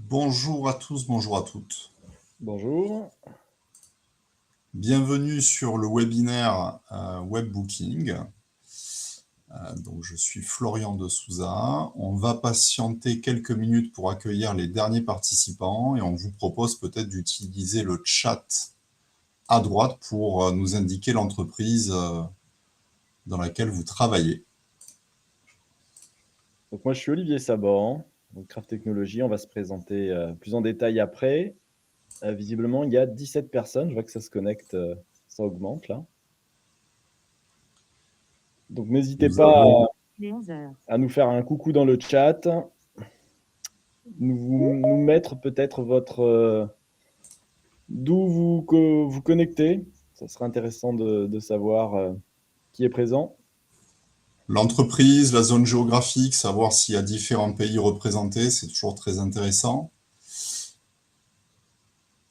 Bonjour à tous, bonjour à toutes. Bonjour. Bienvenue sur le webinaire Webbooking. Donc, je suis Florian de Souza. On va patienter quelques minutes pour accueillir les derniers participants et on vous propose peut-être d'utiliser le chat à droite pour nous indiquer l'entreprise dans laquelle vous travaillez. Donc moi, je suis Olivier Saban, donc Craft Technologies. On va se présenter plus en détail après. Visiblement, il y a 17 personnes. Je vois que ça se connecte, ça augmente là. Donc n'hésitez pas à nous faire un coucou dans le chat, nous mettre peut-être d'où vous connectez. Ça serait intéressant de savoir qui est présent. L'entreprise, la zone géographique, savoir s'il y a différents pays représentés, c'est toujours très intéressant.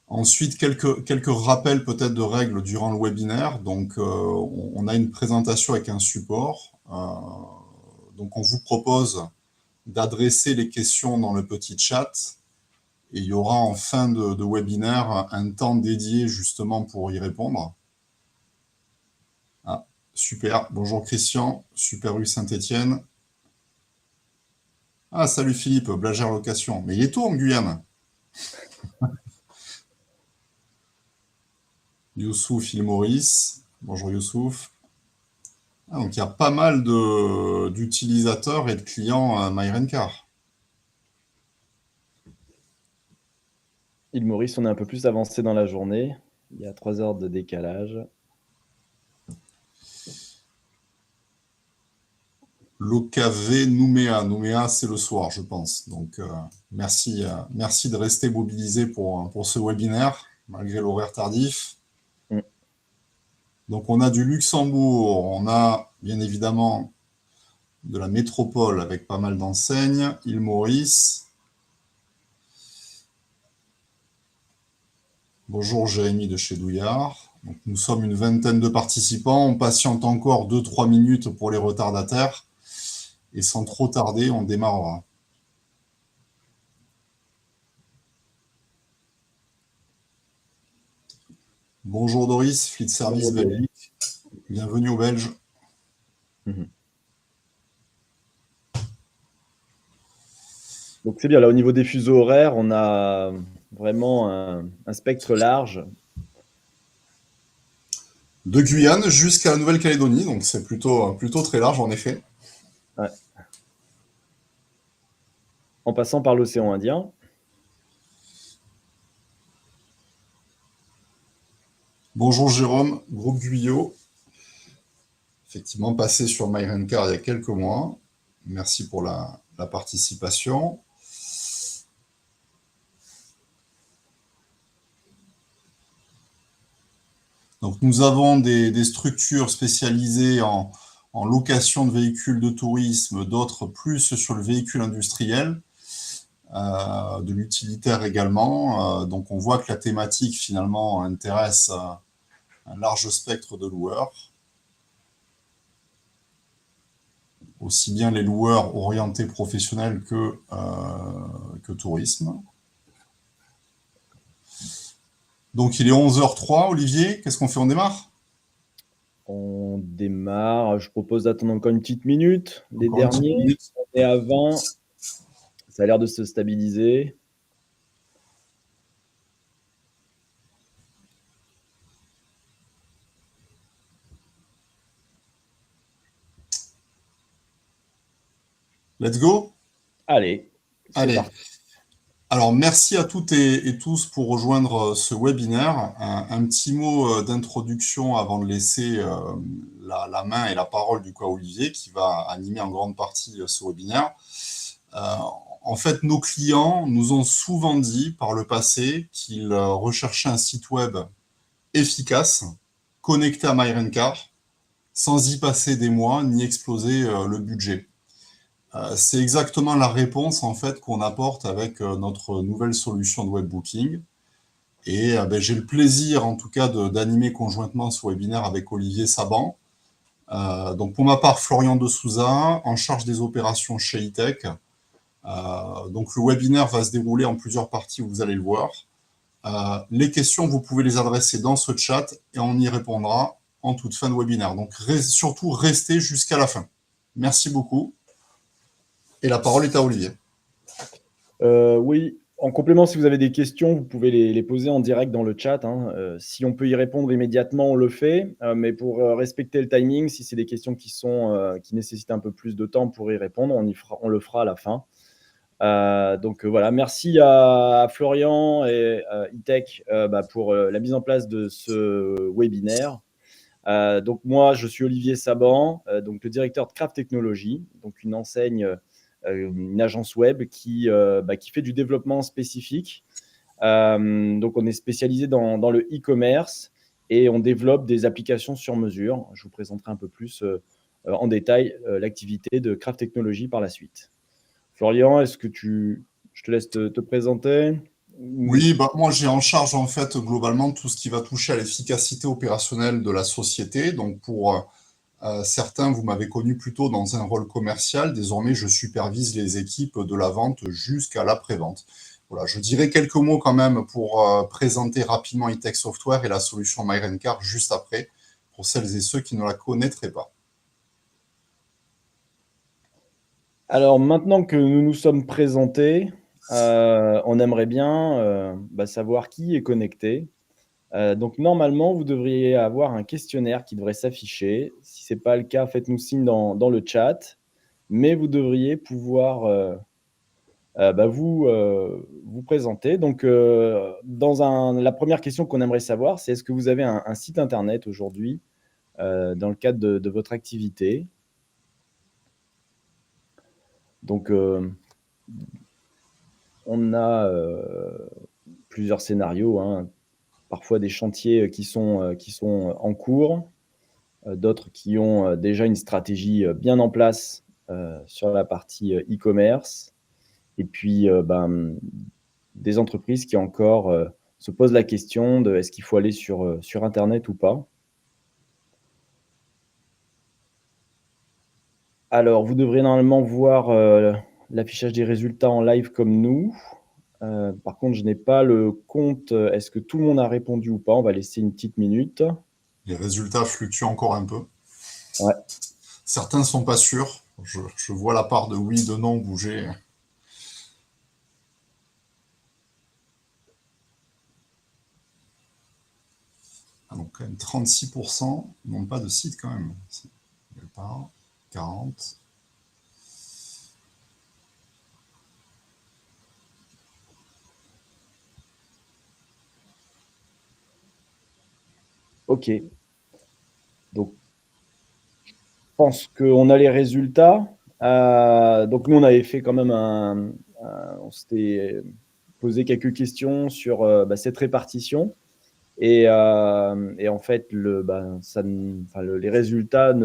Ensuite, quelques rappels peut-être de règles durant le webinaire. Donc, on a une présentation avec un support. Donc, on vous propose d'adresser les questions dans le petit chat. Et il y aura en fin de webinaire un temps dédié justement pour y répondre. Ah, super. Bonjour Christian, Super rue Saint-Étienne. Ah, salut Philippe, Blagère Location. Mais il est tôt en Guyane. Youssouf, île Maurice. Bonjour Youssouf. Ah, donc il y a pas mal d'utilisateurs et de clients MyRencar. Île Maurice, on est un peu plus avancé dans la journée. Il y a 3 heures de décalage. L'OKV Nouméa. Nouméa, c'est le soir, je pense. Donc, merci de rester mobilisé pour ce webinaire, malgré l'horaire tardif. Donc, on a du Luxembourg, on a bien évidemment de la métropole avec pas mal d'enseignes, île Maurice. Bonjour Jérémy de chez Douillard. Donc, nous sommes une vingtaine de participants. On patiente encore 2-3 minutes pour les retardataires. Et sans trop tarder, on démarrera. Bonjour Doris, Fleet Service Belgique. Bienvenue aux Belges. Donc c'est bien, là au niveau des fuseaux horaires, on a vraiment un spectre large. De Guyane jusqu'à la Nouvelle-Calédonie, donc c'est plutôt très large en effet. Ouais. En passant par l'océan Indien. Bonjour Jérôme, groupe Guyot. Effectivement, passé sur MyRencar il y a quelques mois. Merci pour la participation. Donc, nous avons des structures spécialisées en location de véhicules de tourisme, d'autres plus sur le véhicule industriel, de l'utilitaire également. Donc, on voit que la thématique, finalement, intéresse un large spectre de loueurs. Aussi bien les loueurs orientés professionnels que tourisme. Donc, il est 11h03, Olivier. Qu'est-ce qu'on fait? On démarre? On démarre. Je propose d'attendre encore une petite minute. Les derniers, on est à 20. Ça a l'air de se stabiliser. Let's go? Allez. Allez. Alors, merci à toutes et tous pour rejoindre ce webinaire. Un petit mot d'introduction avant de laisser la main et la parole du coup à Olivier, qui va animer en grande partie ce webinaire. En fait, nos clients nous ont souvent dit par le passé qu'ils recherchaient un site web efficace, connecté à MyRencar, sans y passer des mois ni exploser le budget. C'est exactement la réponse en fait qu'on apporte avec notre nouvelle solution de webbooking. Et j'ai le plaisir en tout cas d'animer conjointement ce webinaire avec Olivier Saban. Donc pour ma part, Florian de Souza, en charge des opérations chez E-Tech. Donc le webinaire va se dérouler en plusieurs parties, vous allez le voir. Les questions, vous pouvez les adresser dans ce chat et on y répondra en toute fin de webinaire. Donc surtout, restez jusqu'à la fin. Merci beaucoup. Et la parole est à Olivier. Oui, en complément, si vous avez des questions, vous pouvez les poser en direct dans le chat, hein. Si on peut y répondre immédiatement, on le fait. Mais pour respecter le timing, si c'est des questions qui nécessitent un peu plus de temps pour y répondre, on le fera à la fin. Donc voilà, merci à Florian et E-Tech pour la mise en place de ce webinaire. Donc moi, je suis Olivier Saban, donc le directeur de Craft Technology, donc une enseigne, une agence web qui fait du développement spécifique. Donc on est spécialisé dans le e-commerce et on développe des applications sur mesure. Je vous présenterai un peu plus en détail l'activité de Craft Technology par la suite. Florian, je te laisse te présenter? Oui, moi j'ai en charge en fait globalement tout ce qui va toucher à l'efficacité opérationnelle de la société. Donc pour certains, vous m'avez connu plutôt dans un rôle commercial. Désormais, je supervise les équipes de la vente jusqu'à l'après-vente. Voilà, je dirais quelques mots quand même pour présenter rapidement E-Tech Software et la solution MyRentCar juste après, pour celles et ceux qui ne la connaîtraient pas. Alors maintenant que nous nous sommes présentés, on aimerait bien savoir qui est connecté. Donc normalement, vous devriez avoir un questionnaire qui devrait s'afficher. Si ce n'est pas le cas, faites-nous signe dans le chat. Mais vous devriez pouvoir vous présenter. Donc la première question qu'on aimerait savoir, c'est est-ce que vous avez un site internet aujourd'hui dans le cadre de votre activité? Donc on a plusieurs scénarios, hein. Parfois des chantiers qui sont en cours, d'autres qui ont déjà une stratégie bien en place sur la partie e-commerce. Et puis, des entreprises qui encore se posent la question de est-ce qu'il faut aller sur Internet ou pas. Alors, vous devrez normalement voir l'affichage des résultats en live comme nous. Par contre, je n'ai pas le compte. Est-ce que tout le monde a répondu ou pas? On va laisser une petite minute. Les résultats fluctuent encore un peu. Ouais. Certains ne sont pas sûrs. Je vois la part de oui, de non bouger. Donc quand même 36% n'ont pas de site quand même. Part, 40. OK. Donc, je pense qu'on a les résultats. Donc nous, on avait fait quand même on s'était posé quelques questions sur cette répartition. Et en fait, les résultats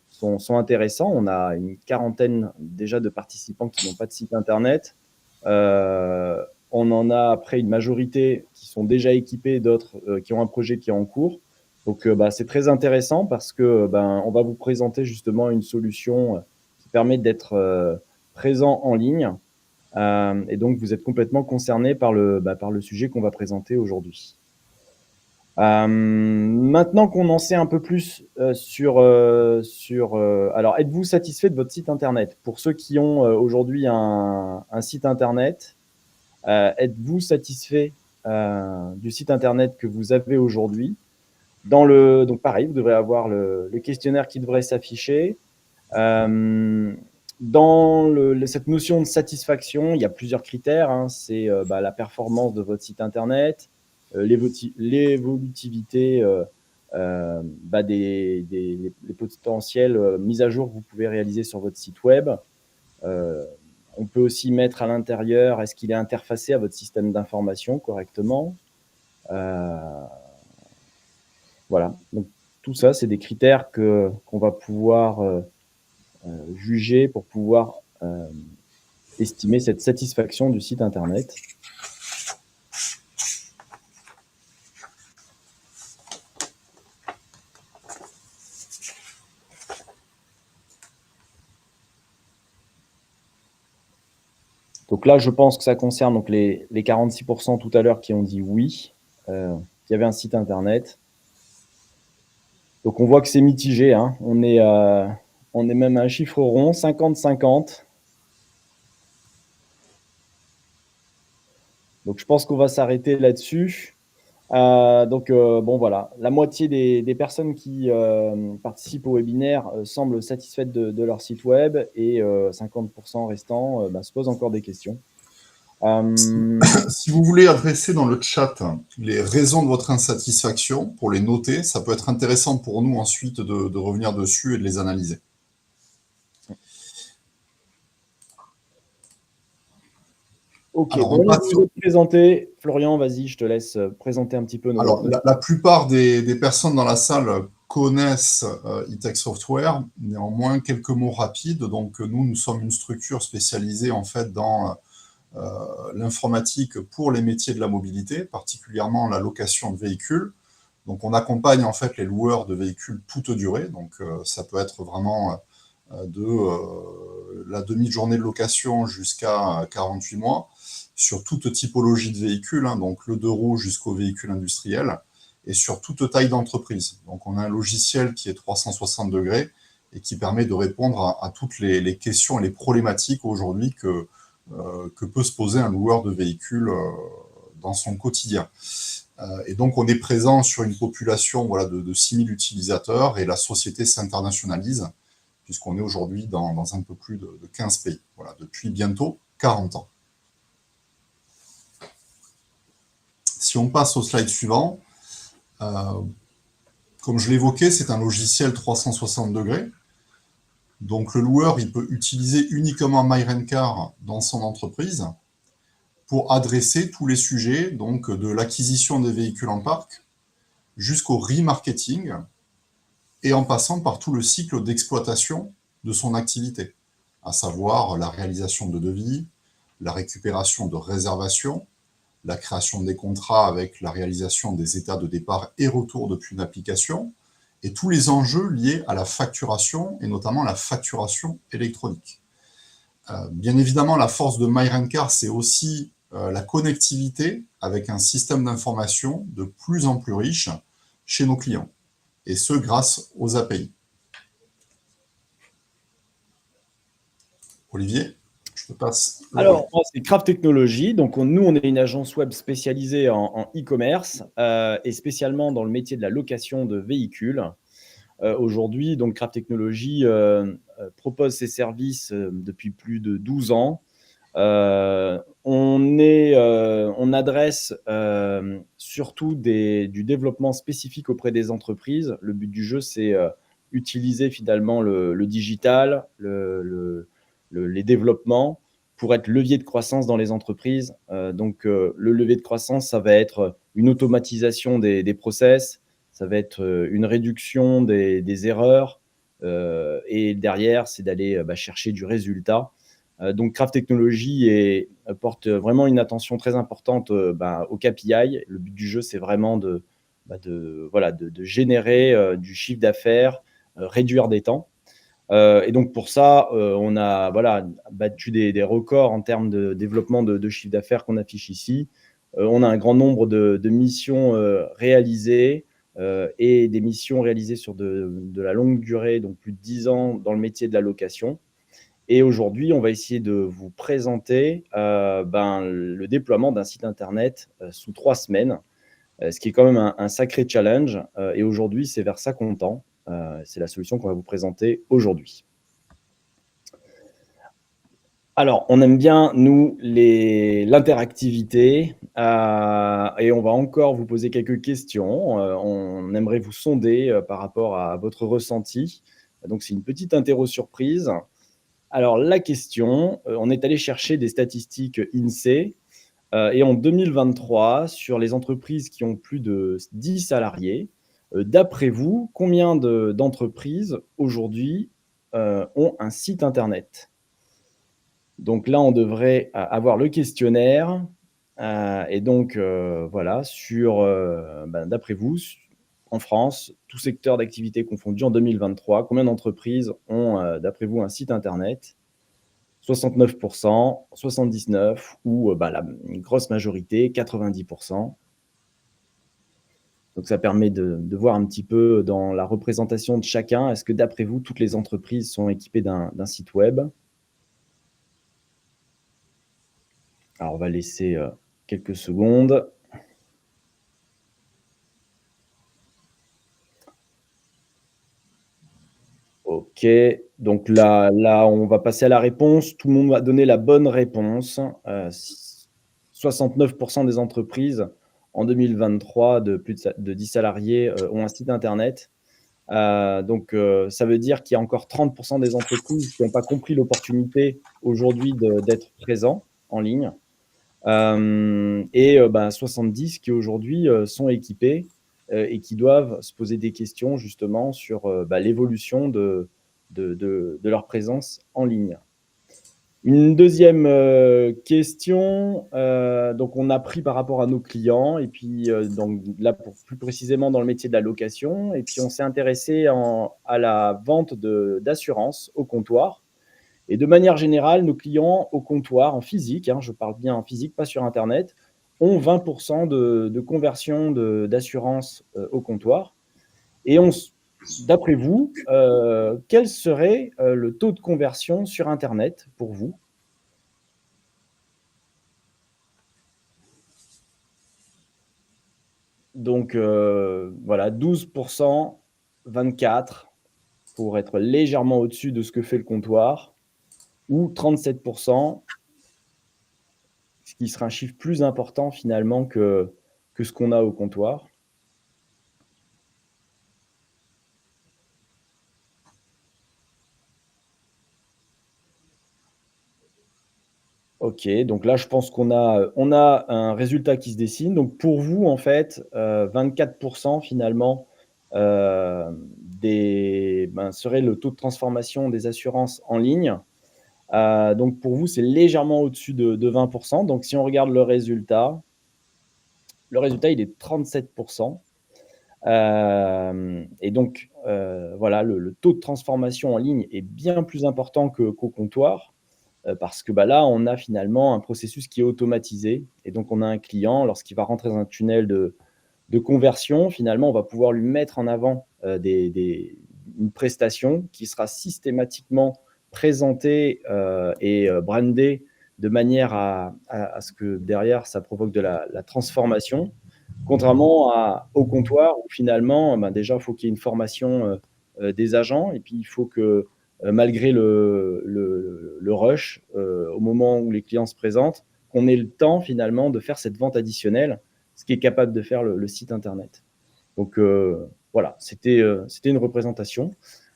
sont intéressants. On a une quarantaine déjà de participants qui n'ont pas de site internet. On en a après une majorité qui sont déjà équipés, d'autres qui ont un projet qui est en cours. Donc, c'est très intéressant parce que on va vous présenter justement une solution qui permet d'être présent en ligne. Et donc, vous êtes complètement concerné par le sujet qu'on va présenter aujourd'hui. Maintenant qu'on en sait un peu plus alors, êtes-vous satisfait de votre site internet? Pour ceux qui ont aujourd'hui un site internet, êtes-vous satisfait du site internet que vous avez aujourd'hui? Donc pareil, vous devrez avoir le questionnaire qui devrait s'afficher. Dans cette notion de satisfaction, il y a plusieurs critères, hein. C'est la performance de votre site internet, l'évolutivité des potentielles mises à jour que vous pouvez réaliser sur votre site web. On peut aussi mettre à l'intérieur, est-ce qu'il est interfacé à votre système d'information correctement? Voilà. Donc, tout ça, c'est des critères qu'on va pouvoir juger pour pouvoir estimer cette satisfaction du site internet. Donc là, je pense que ça concerne donc les 46% tout à l'heure qui ont dit oui, qui avaient un site internet. Donc on voit que c'est mitigé, hein. On est même à un chiffre rond, 50-50. Donc je pense qu'on va s'arrêter là-dessus. Bon voilà, la moitié des personnes qui participent au webinaire semblent satisfaites de leur site web et 50% restants se posent encore des questions. Si vous voulez adresser dans le chat les raisons de votre insatisfaction, pour les noter, ça peut être intéressant pour nous ensuite de revenir dessus et de les analyser. Ok, Alors, bon, je vous ai présenté. Florian, vas-y, je te laisse présenter un petit peu nos... Alors, la plupart des personnes dans la salle connaissent E-Tech Software. Néanmoins, quelques mots rapides. Donc, nous sommes une structure spécialisée en fait dans l'informatique pour les métiers de la mobilité, particulièrement la location de véhicules. Donc, on accompagne en fait les loueurs de véhicules toute durée. Donc, ça peut être vraiment de la demi-journée de location jusqu'à 48 mois, sur toute typologie de véhicules, hein, donc le 2 roues jusqu'au véhicule industriel, et sur toute taille d'entreprise. Donc, on a un logiciel qui est 360 degrés et qui permet de répondre à toutes les questions et les problématiques aujourd'hui que peut se poser un loueur de véhicules dans son quotidien. Et donc, on est présent sur une population de 6000 utilisateurs et la société s'internationalise, puisqu'on est aujourd'hui dans un peu plus de 15 pays, depuis bientôt 40 ans. Si on passe au slide suivant, comme je l'évoquais, c'est un logiciel 360 degrés. Donc, le loueur, il peut utiliser uniquement MyRentCar dans son entreprise pour adresser tous les sujets, donc de l'acquisition des véhicules en parc jusqu'au remarketing et en passant par tout le cycle d'exploitation de son activité, à savoir la réalisation de devis, la récupération de réservations, la création des contrats avec la réalisation des états de départ et retour depuis une application, et tous les enjeux liés à la facturation, et notamment la facturation électronique. Bien évidemment, la force de MyRentCar, c'est aussi la connectivité avec un système d'information de plus en plus riche chez nos clients, et ce, grâce aux API. Olivier, je te passe le relais. Alors, moi, c'est Craft Technologies. Donc, nous, on est une agence web spécialisée en e-commerce et spécialement dans le métier de la location de véhicules. Aujourd'hui, donc Craft Technologies propose ses services depuis plus de 12 ans. On adresse surtout du développement spécifique auprès des entreprises. Le but du jeu, c'est utiliser finalement le digital, les développements pour être levier de croissance dans les entreprises. Le levier de croissance, ça va être une automatisation des process, ça va être une réduction des erreurs, et derrière, c'est d'aller chercher du résultat. Donc, Craft Technologies porte vraiment une attention très importante au KPI. Le but du jeu, c'est vraiment de générer du chiffre d'affaires, réduire des temps. Et donc, pour ça, on a battu des records en termes de développement de chiffre d'affaires qu'on affiche ici. On a un grand nombre de missions réalisées et des missions réalisées sur de la longue durée, donc plus de 10 ans dans le métier de la location. Et aujourd'hui, on va essayer de vous présenter le déploiement d'un site internet sous 3 semaines, ce qui est quand même un sacré challenge. Et aujourd'hui, c'est vers ça qu'on tend. C'est la solution qu'on va vous présenter aujourd'hui. Alors, on aime bien, nous, l'interactivité et on va encore vous poser quelques questions. On aimerait vous sonder par rapport à votre ressenti. Donc, c'est une petite interro surprise. Alors, la question, on est allé chercher des statistiques INSEE et en 2023, sur les entreprises qui ont plus de 10 salariés, d'après vous, combien d'entreprises aujourd'hui ont un site internet ? Donc là, on devrait avoir le questionnaire. Et donc, d'après vous, en France, tout secteur d'activité confondu en 2023, combien d'entreprises ont, d'après vous, un site internet ? 69%, 79% ou la grosse majorité, 90%. Donc ça permet de voir un petit peu dans la représentation de chacun, est-ce que d'après vous, toutes les entreprises sont équipées d'un site web? Alors on va laisser quelques secondes. OK, donc là, on va passer à la réponse. Tout le monde va donner la bonne réponse. 69% des entreprises en 2023 de plus de 10 salariés ont un site internet. Donc ça veut dire qu'il y a encore 30% des entreprises qui n'ont pas compris l'opportunité aujourd'hui d'être présents en ligne. Et 70 qui aujourd'hui sont équipés et qui doivent se poser des questions justement sur l'évolution de leur présence en ligne. Une deuxième question, donc on a pris par rapport à nos clients et puis donc là plus précisément dans le métier de la location et puis on s'est intéressé à la vente d'assurance au comptoir. Et de manière générale, nos clients au comptoir, en physique, je parle bien en physique, pas sur internet, ont 20% de conversion d'assurance au comptoir. Et d'après vous, quel serait le taux de conversion sur internet pour vous? Donc voilà, 12%, 24% pour être légèrement au-dessus de ce que fait le comptoir, ou 37%, ce qui sera un chiffre plus important finalement que ce qu'on a au comptoir. OK, donc là, je pense qu'on a un résultat qui se dessine. Donc pour vous, en fait, 24% finalement, serait le taux de transformation des assurances en ligne. Donc pour vous, c'est légèrement au-dessus de 20%. Donc si on regarde le résultat, il est 37%. Et donc voilà, le taux de transformation en ligne est bien plus important qu'au comptoir. Parce que là, on a finalement un processus qui est automatisé. Et donc, on a un client, lorsqu'il va rentrer dans un tunnel de conversion, finalement, on va pouvoir lui mettre en avant une prestation qui sera systématiquement présentée et brandée de manière à ce que derrière, ça provoque de la transformation. Contrairement au comptoir, où finalement, déjà, il faut qu'il y ait une formation des agents. Et puis, il faut que malgré le rush, au moment où les clients se présentent, qu'on ait le temps finalement de faire cette vente additionnelle, ce qui est capable de faire le site internet. Donc voilà, c'était une représentation.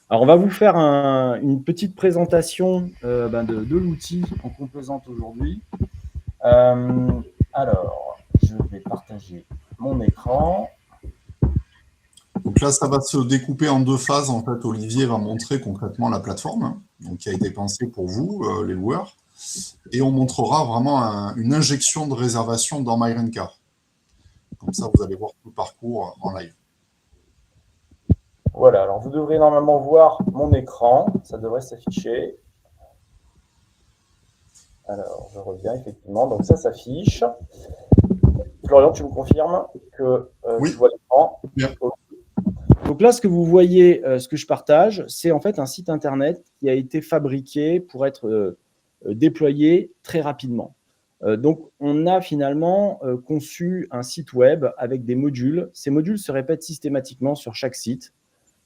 Alors on va vous faire une petite présentation de l'outil qu'on présente aujourd'hui. Alors, je vais partager mon écran. Donc là, ça va se découper en deux phases. En fait, Olivier va montrer concrètement la plateforme, donc qui a été pensée pour vous, les loueurs, et on montrera vraiment une injection de réservation dans MyRentCar. Comme ça, vous allez voir tout le parcours en live. Voilà, alors vous devrez normalement voir mon écran, ça devrait s'afficher. Alors, je reviens effectivement, donc ça s'affiche. Florian, tu me confirmes que oui. tu vois l'écran? Bien. Donc là, ce que vous voyez, ce que je partage, c'est en fait un site internet qui a été fabriqué pour être déployé très rapidement. Donc, on a finalement conçu un site web avec des modules. Ces modules se répètent systématiquement sur chaque site.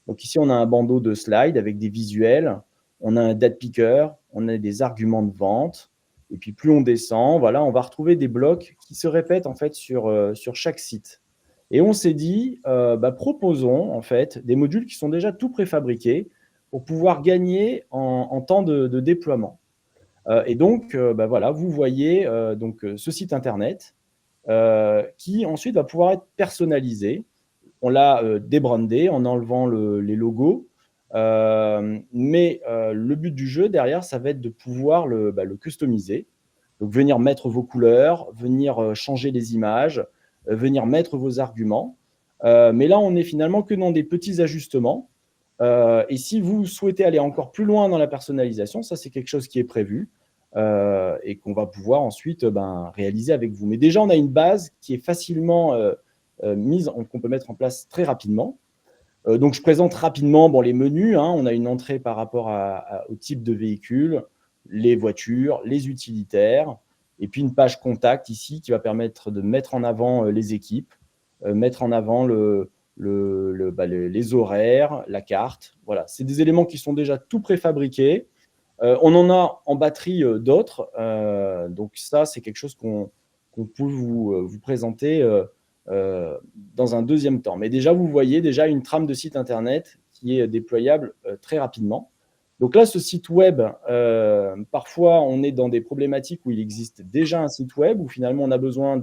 Donc ici, on a un bandeau de slides avec des visuels. On a un date picker, on a des arguments de vente. Et puis, plus on descend, voilà, on va retrouver des blocs qui se répètent en fait sur chaque site. Et on s'est dit, proposons en fait des modules qui sont déjà tout préfabriqués pour pouvoir gagner en temps de déploiement. Et donc, voilà, vous voyez ce site internet qui ensuite va pouvoir être personnalisé. On l'a débrandé en enlevant les logos, mais le but du jeu derrière, ça va être de pouvoir le customiser. Donc, venir mettre vos couleurs, venir changer les images, venir mettre vos arguments. Mais là, on n'est finalement que dans des petits ajustements. Et si vous souhaitez aller encore plus loin dans la personnalisation, ça, c'est quelque chose qui est prévu. et qu'on va pouvoir ensuite réaliser avec vous. Mais déjà, on a une base qui est facilement qu'on peut mettre en place très rapidement. Donc, je présente rapidement les menus. On a une entrée par rapport au type de véhicule, les voitures, les utilitaires, et puis une page contact ici qui va permettre de mettre en avant les équipes, mettre en avant les horaires, la carte. Voilà, c'est des éléments qui sont déjà tout préfabriqués. On en a en batterie d'autres. Donc ça, c'est quelque chose qu'on peut vous présenter dans un deuxième temps. Mais déjà, vous voyez déjà une trame de site internet qui est déployable très rapidement. Donc là, ce site web, parfois, on est dans des problématiques où il existe déjà un site web, où finalement, on a besoin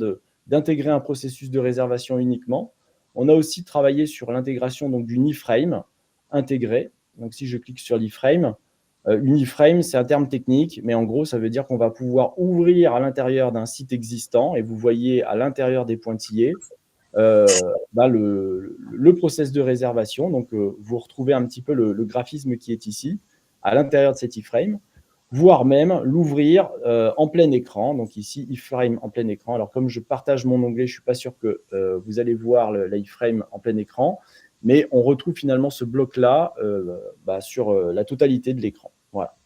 d'intégrer un processus de réservation uniquement. On a aussi travaillé sur l'intégration d'une iframe intégrée. Donc, si je clique sur l'iframe, une iframe, c'est un terme technique, mais en gros, ça veut dire qu'on va pouvoir ouvrir à l'intérieur d'un site existant, et vous voyez à l'intérieur des pointillés le process de réservation. Donc, vous retrouvez un petit peu le graphisme qui est ici, à l'intérieur de cet iframe, voire même l'ouvrir en plein écran. Donc ici, iframe en plein écran. Alors, comme je partage mon onglet, je ne suis pas sûr que vous allez voir l'iframe en plein écran, mais on retrouve finalement ce bloc-là sur la totalité de l'écran. Voilà.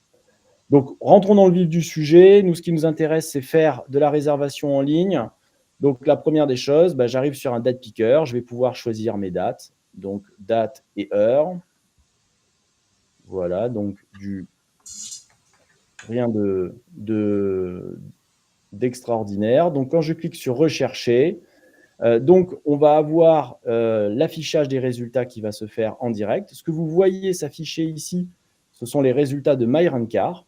Donc, rentrons dans le vif du sujet. Nous, ce qui nous intéresse, c'est faire de la réservation en ligne. Donc, la première des choses, j'arrive sur un date picker. Je vais pouvoir choisir mes dates. Donc, date et heure. Voilà, donc rien d'extraordinaire. Donc, quand je clique sur « Rechercher », donc, on va avoir l'affichage des résultats qui va se faire en direct. Ce que vous voyez s'afficher ici, ce sont les résultats de MyRunCar.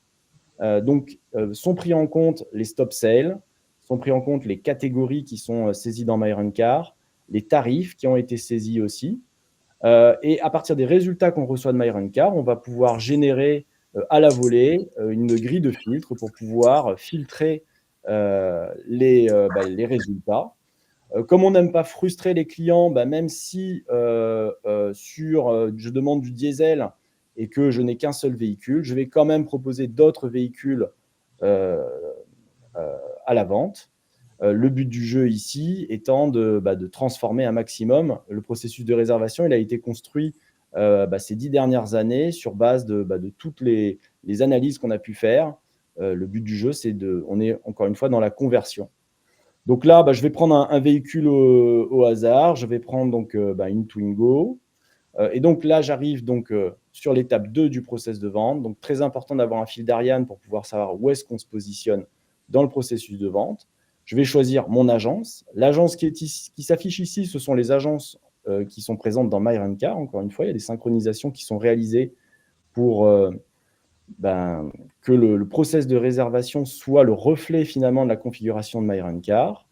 Donc, sont pris en compte les stop sales, sont pris en compte les catégories qui sont saisies dans MyRunCar, les tarifs qui ont été saisis aussi. Et à partir des résultats qu'on reçoit de MyRunCar, on va pouvoir générer à la volée une grille de filtre pour pouvoir filtrer les résultats. Comme on n'aime pas frustrer les clients, même si je demande du diesel et que je n'ai qu'un seul véhicule, je vais quand même proposer d'autres véhicules à la vente. Le but du jeu ici étant de transformer un maximum. Le processus de réservation, il a été construit ces 10 dernières années sur base de toutes les analyses qu'on a pu faire. Le but du jeu, on est encore une fois dans la conversion. Donc là, je vais prendre un véhicule au hasard. Je vais prendre une Twingo. Et donc là, j'arrive sur l'étape 2 du process de vente. Donc très important d'avoir un fil d'Ariane pour pouvoir savoir où est-ce qu'on se positionne dans le processus de vente. Je vais choisir mon agence. L'agence qui s'affiche ici, ce sont les agences qui sont présentes dans MyRunCar. Encore une fois, il y a des synchronisations qui sont réalisées pour que le process de réservation soit le reflet finalement de la configuration de MyRunCar.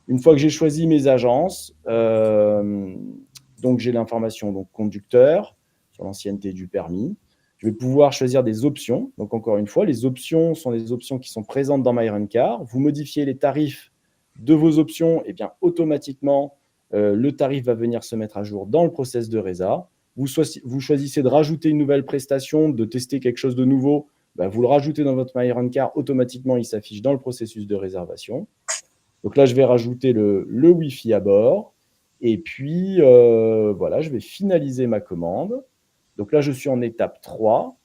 Une fois que j'ai choisi mes agences, donc j'ai l'information conducteur sur l'ancienneté du permis. Je vais pouvoir choisir des options. Donc, encore une fois, les options sont les options qui sont présentes dans MyRunCar. Vous modifiez les tarifs de vos options, et bien automatiquement, le tarif va venir se mettre à jour dans le process de résa. Vous choisissez de rajouter une nouvelle prestation, de tester quelque chose de nouveau, vous le rajoutez dans votre MyRunCar, automatiquement, il s'affiche dans le processus de réservation. Donc là, je vais rajouter le Wi-Fi à bord. Et puis, voilà, je vais finaliser ma commande. Donc là, je suis en étape 3.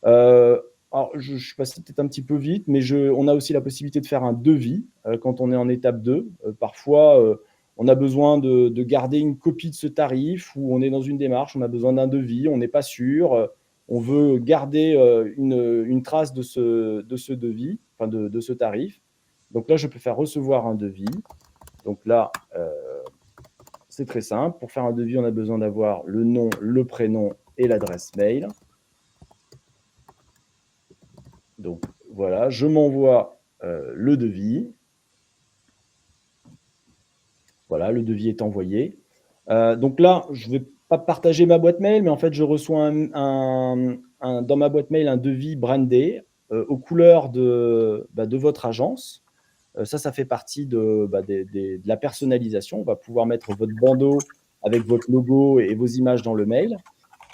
Alors, je suis passé peut-être un petit peu vite, mais on a aussi la possibilité de faire un devis quand on est en étape 2. Parfois, on a besoin de garder une copie de ce tarif, ou on est dans une démarche, on a besoin d'un devis, on n'est pas sûr, on veut garder une trace de ce devis, enfin de ce tarif. Donc là, je peux faire recevoir un devis. Donc là, c'est très simple. Pour faire un devis, on a besoin d'avoir le nom, le prénom et l'adresse mail. Donc voilà, je m'envoie le devis. Voilà, le devis est envoyé. Donc là, je ne vais pas partager ma boîte mail, mais en fait, je reçois dans ma boîte mail un devis brandé aux couleurs de votre agence. Ça fait partie de la personnalisation. On va pouvoir mettre votre bandeau avec votre logo et vos images dans le mail.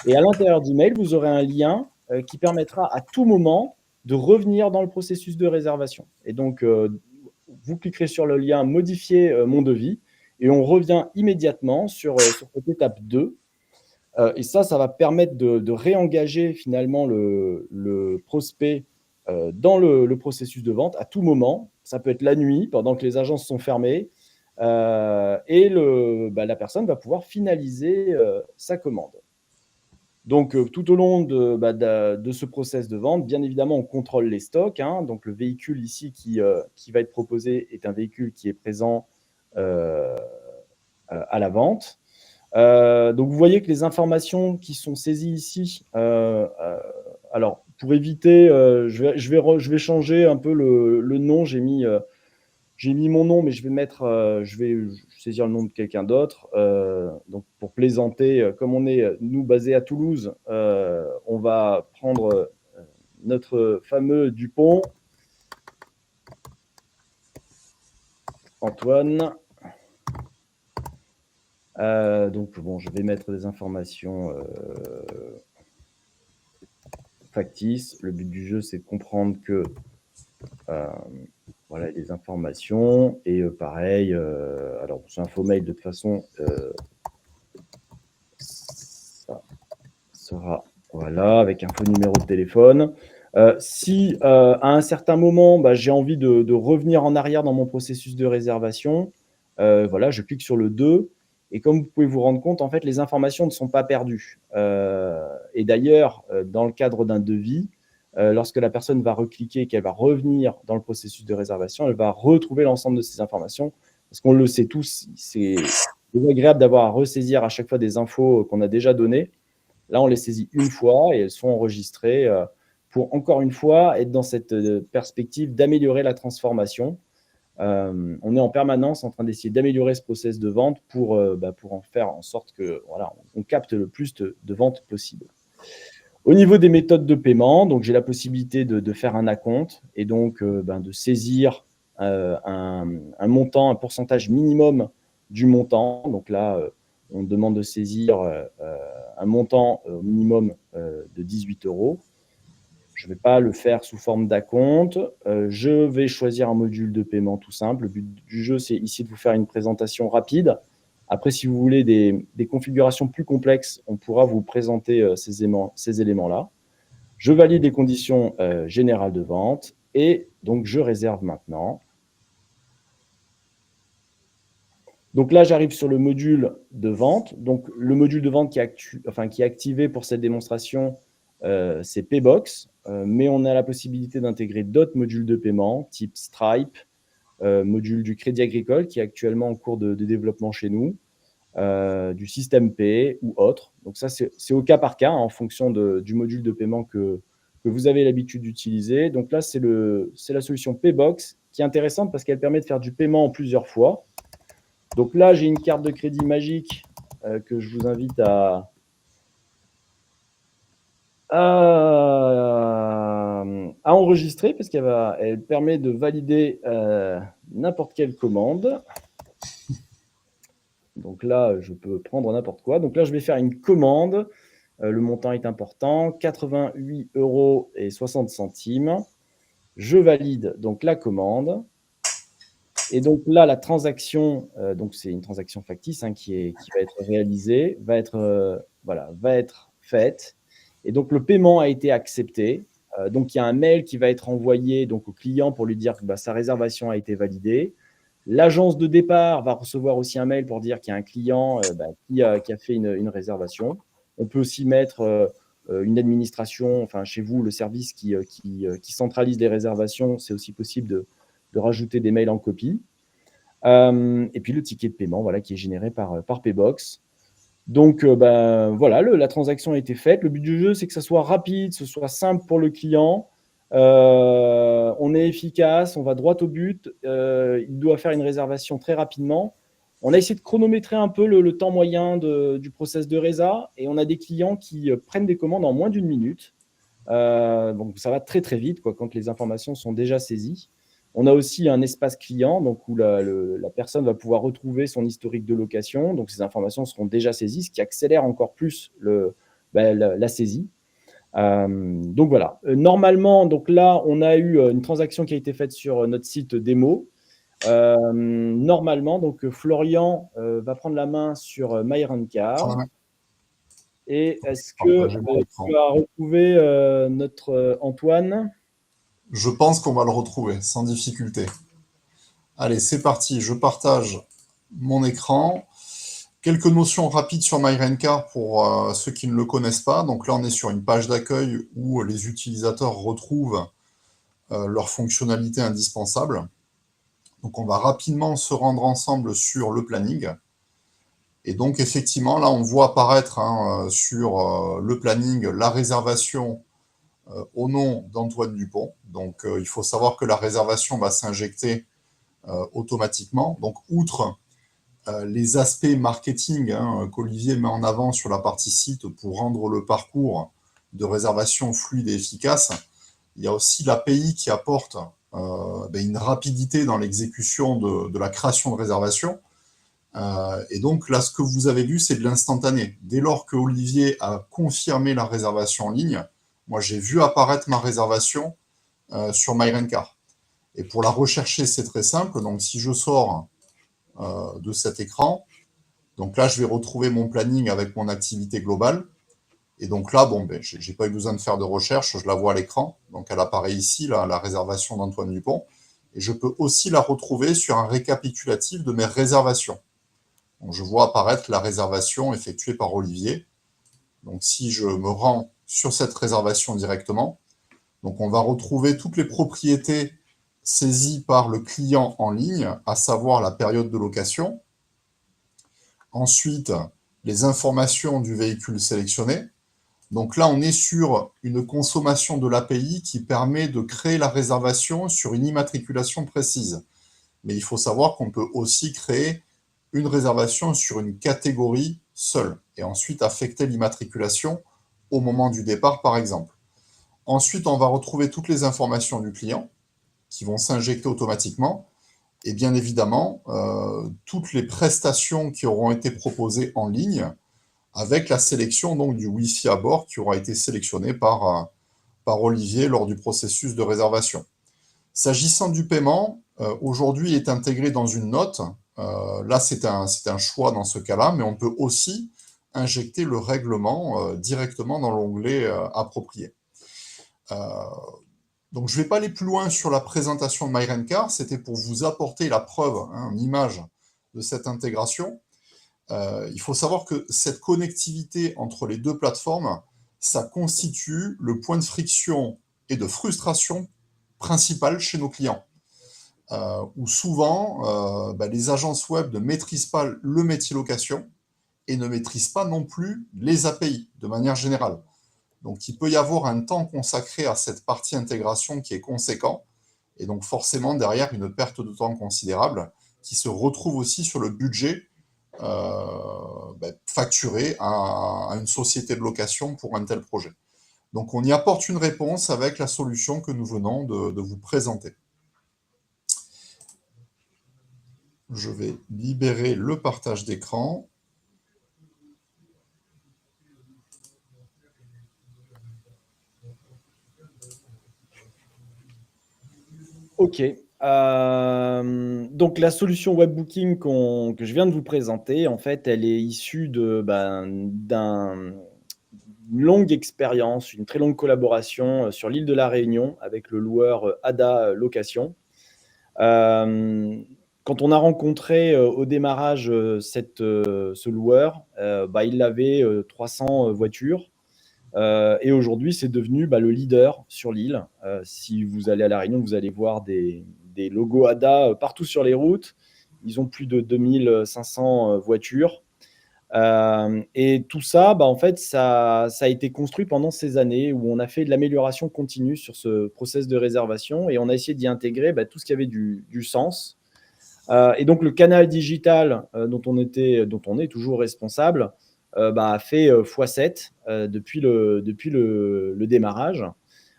Et à l'intérieur du mail, vous aurez un lien qui permettra à tout moment de revenir dans le processus de réservation. Et donc, vous cliquerez sur le lien « Modifier mon devis » et on revient immédiatement sur cette étape 2. Et ça va permettre de réengager finalement le prospect dans le processus de vente à tout moment. Ça peut être la nuit, pendant que les agences sont fermées, et la personne va pouvoir finaliser sa commande. Donc, tout au long de ce process de vente, bien évidemment, on contrôle les stocks. Donc, le véhicule ici qui va être proposé est un véhicule qui est présent à la vente. Donc, vous voyez que les informations qui sont saisies ici, alors, pour éviter, je vais changer un peu le nom. J'ai mis mon nom, mais je vais saisir le nom de quelqu'un d'autre. Donc, pour plaisanter, comme on est, nous, basés à Toulouse, on va prendre notre fameux Dupont, Antoine. Donc, bon, je vais mettre des informations factices. Le but du jeu, c'est de comprendre que voilà les informations. Et pareil, alors c'est un faux mail de toute façon. Ça sera voilà avec un faux numéro de téléphone. Si à un certain moment, j'ai envie de revenir en arrière dans mon processus de réservation, voilà, je clique sur le 2. Et comme vous pouvez vous rendre compte, en fait, les informations ne sont pas perdues. Et d'ailleurs, dans le cadre d'un devis, lorsque la personne va recliquer et qu'elle va revenir dans le processus de réservation, elle va retrouver l'ensemble de ces informations. Parce qu'on le sait tous, c'est agréable d'avoir à ressaisir à chaque fois des infos qu'on a déjà données. Là, on les saisit une fois et elles sont enregistrées pour, encore une fois, être dans cette perspective d'améliorer la transformation. On est en permanence en train d'essayer d'améliorer ce process de vente pour en faire en sorte que voilà, on capte le plus de ventes possible. Au niveau des méthodes de paiement, donc j'ai la possibilité de faire un acompte et donc de saisir un montant, un pourcentage minimum du montant. Donc là, on demande de saisir un montant au minimum de 18 €. Je ne vais pas le faire sous forme d'acompte. Je vais choisir un module de paiement tout simple. Le but du jeu, c'est ici de vous faire une présentation rapide. Après, si vous voulez des configurations plus complexes, on pourra vous présenter ces éléments-là. Je valide les conditions générales de vente et donc je réserve maintenant. Donc là, j'arrive sur le module de vente. Donc, le module de vente qui est activé pour cette démonstration, c'est Paybox, mais on a la possibilité d'intégrer d'autres modules de paiement, type Stripe, module du Crédit Agricole, qui est actuellement en cours de développement chez nous, du Système Pay ou autre. Donc ça, c'est au cas par cas, en fonction du module de paiement que vous avez l'habitude d'utiliser. Donc là, c'est la solution Paybox, qui est intéressante parce qu'elle permet de faire du paiement en plusieurs fois. Donc là, j'ai une carte de crédit magique que je vous invite à enregistrer parce qu'elle permet de valider n'importe quelle commande. Donc là, je peux prendre n'importe quoi. Donc là, je vais faire une commande. Le montant est important, 88,60 €. Je valide donc la commande. Et donc là, la transaction, donc c'est une transaction factice qui va être réalisée, va être faite. Et donc le paiement a été accepté. Donc il y a un mail qui va être envoyé donc au client pour lui dire que sa réservation a été validée. L'agence de départ va recevoir aussi un mail pour dire qu'il y a un client qui a fait une réservation. On peut aussi mettre une administration, enfin chez vous, le service qui centralise les réservations, c'est aussi possible de rajouter des mails en copie. Et puis le ticket de paiement qui est généré par Paybox. Donc voilà, la transaction a été faite. Le but du jeu, c'est que ça soit rapide, ce soit simple pour le client. On est efficace, on va droit au but. Il doit faire une réservation très rapidement. On a essayé de chronométrer un peu le temps moyen du process de résa et on a des clients qui prennent des commandes en moins d'une minute. Donc ça va très très vite quand les informations sont déjà saisies. On a aussi un espace client donc où la personne va pouvoir retrouver son historique de location. Donc ces informations seront déjà saisies, ce qui accélère encore plus la saisie. Donc voilà. Normalement, donc là, on a eu une transaction qui a été faite sur notre site démo. Normalement, donc Florian va prendre la main sur Prends la MyRentcar. main. Et est-ce que Partager mon écran. tu as retrouvé notre Antoine? Je pense qu'on va le retrouver sans difficulté. Allez, c'est parti. Je partage mon écran. Quelques notions rapides sur MyRentcar pour ceux qui ne le connaissent pas. Donc là, on est sur une page d'accueil où les utilisateurs retrouvent leurs fonctionnalités indispensables. Donc on va rapidement se rendre ensemble sur le planning. Et donc effectivement, là, on voit apparaître sur le planning la réservation au nom d'Antoine Dupont. Donc il faut savoir que la réservation va s'injecter automatiquement. Donc outre les aspects marketing qu'Olivier met en avant sur la partie site pour rendre le parcours de réservation fluide et efficace, il y a aussi l'API qui apporte une rapidité dans l'exécution de la création de réservation. Et donc là, ce que vous avez vu, c'est de l'instantané. Dès lors que Olivier a confirmé la réservation en ligne, moi j'ai vu apparaître ma réservation sur MyRentcar. Et pour la rechercher, c'est très simple. Donc si je sors de cet écran, donc là je vais retrouver mon planning avec mon activité globale. Et donc là, j'ai pas eu besoin de faire de recherche, je la vois à l'écran. Donc elle apparaît ici, là, la réservation d'Antoine Dupont. Et je peux aussi la retrouver sur un récapitulatif de mes réservations. Donc je vois apparaître la réservation effectuée par Olivier. Donc si je me rends sur cette réservation directement, donc on va retrouver toutes les propriétés saisies par le client en ligne, à savoir la période de location. Ensuite, les informations du véhicule sélectionné. Donc là, on est sur une consommation de l'API qui permet de créer la réservation sur une immatriculation précise. Mais il faut savoir qu'on peut aussi créer une réservation sur une catégorie seule et ensuite affecter l'immatriculation au moment du départ, par exemple. Ensuite, on va retrouver toutes les informations du client qui vont s'injecter automatiquement et bien évidemment, toutes les prestations qui auront été proposées en ligne avec la sélection donc, du Wi-Fi à bord qui aura été sélectionné par Olivier lors du processus de réservation. S'agissant du paiement, aujourd'hui, il est intégré dans une note. Là, c'est un choix dans ce cas-là, mais on peut aussi injecter le règlement directement dans l'onglet approprié. Donc, je ne vais pas aller plus loin sur la présentation de MyRentcar. C'était pour vous apporter la preuve, une image de cette intégration. Il faut savoir que cette connectivité entre les deux plateformes, ça constitue le point de friction et de frustration principal chez nos clients. Où souvent, les agences web ne maîtrisent pas le métier location et ne maîtrisent pas non plus les API de manière générale. Donc, il peut y avoir un temps consacré à cette partie intégration qui est conséquent, et donc forcément derrière une perte de temps considérable qui se retrouve aussi sur le budget facturé à une société de location pour un tel projet. Donc, on y apporte une réponse avec la solution que nous venons de vous présenter. Je vais libérer le partage d'écran. Ok. Donc la solution WebBooking que je viens de vous présenter, en fait, elle est issue d'une longue expérience, une très longue collaboration sur l'île de la Réunion avec le loueur ADA Location. Quand on a rencontré au démarrage ce loueur, il avait 300 voitures. Et aujourd'hui, c'est devenu le leader sur l'île. Si vous allez à La Réunion, vous allez voir des logos ADA partout sur les routes. Ils ont plus de 2500 voitures. Et tout ça, en fait, ça a été construit pendant ces années où on a fait de l'amélioration continue sur ce process de réservation et on a essayé d'y intégrer tout ce qui avait du sens. Et donc, le canal digital dont on est toujours responsable a fait x7 depuis le démarrage,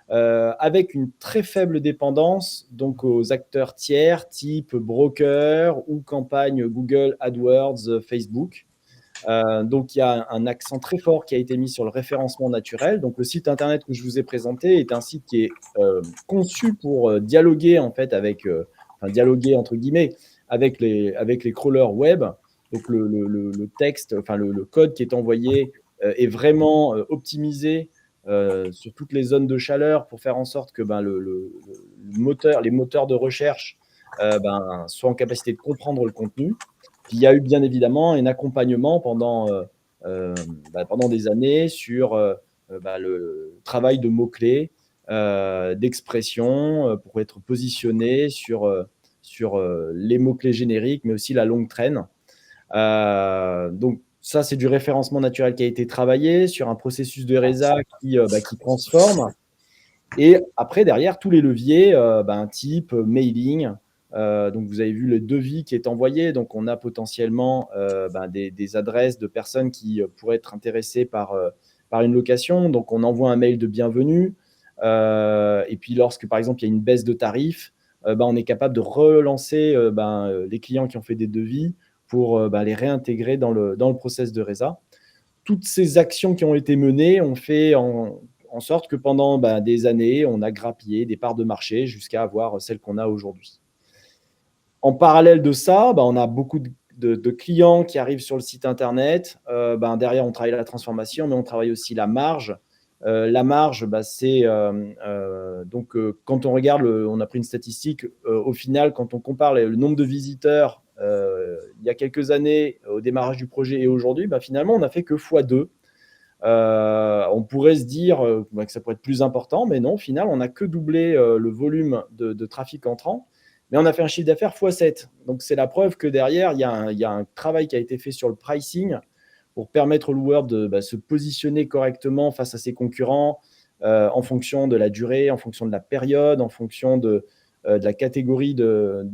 avec une très faible dépendance donc, aux acteurs tiers type broker ou campagne Google AdWords, Facebook. Donc, il y a un accent très fort qui a été mis sur le référencement naturel. Donc, le site internet que je vous ai présenté est un site qui est conçu pour dialoguer en fait enfin, dialoguer entre guillemets avec les crawlers web. Donc, le texte, enfin le code qui est envoyé est vraiment optimisé sur toutes les zones de chaleur pour faire en sorte que les moteurs de recherche soient en capacité de comprendre le contenu. Puis il y a eu bien évidemment un accompagnement pendant des années sur le travail de mots-clés, d'expression pour être positionné sur les mots-clés génériques, mais aussi la longue traîne. Donc, ça, c'est du référencement naturel qui a été travaillé sur un processus de RESA qui transforme. Et après, derrière, tous les leviers, type mailing. Donc, vous avez vu le devis qui est envoyé. Donc, on a potentiellement des adresses de personnes qui pourraient être intéressées par une location. Donc, on envoie un mail de bienvenue. Et puis, lorsque, par exemple, il y a une baisse de tarifs, on est capable de relancer les clients qui ont fait des devis pour les réintégrer dans le process de RESA. Toutes ces actions qui ont été menées ont fait en sorte que pendant des années, on a grappillé des parts de marché jusqu'à avoir celles qu'on a aujourd'hui. En parallèle de ça, on a beaucoup de clients qui arrivent sur le site internet. Derrière, on travaille la transformation, mais on travaille aussi la marge. La marge, c'est donc quand on regarde, on a pris une statistique, au final, quand on compare le nombre de visiteurs il y a quelques années au démarrage du projet et aujourd'hui, finalement, on n'a fait que x2. On pourrait se dire que ça pourrait être plus important, mais non, au final, on n'a que doublé le volume de trafic entrant, mais on a fait un chiffre d'affaires x7. Donc, c'est la preuve que derrière, il y a un travail qui a été fait sur le pricing pour permettre au loueur de se positionner correctement face à ses concurrents en fonction de la durée, en fonction de la période, en fonction de la catégorie de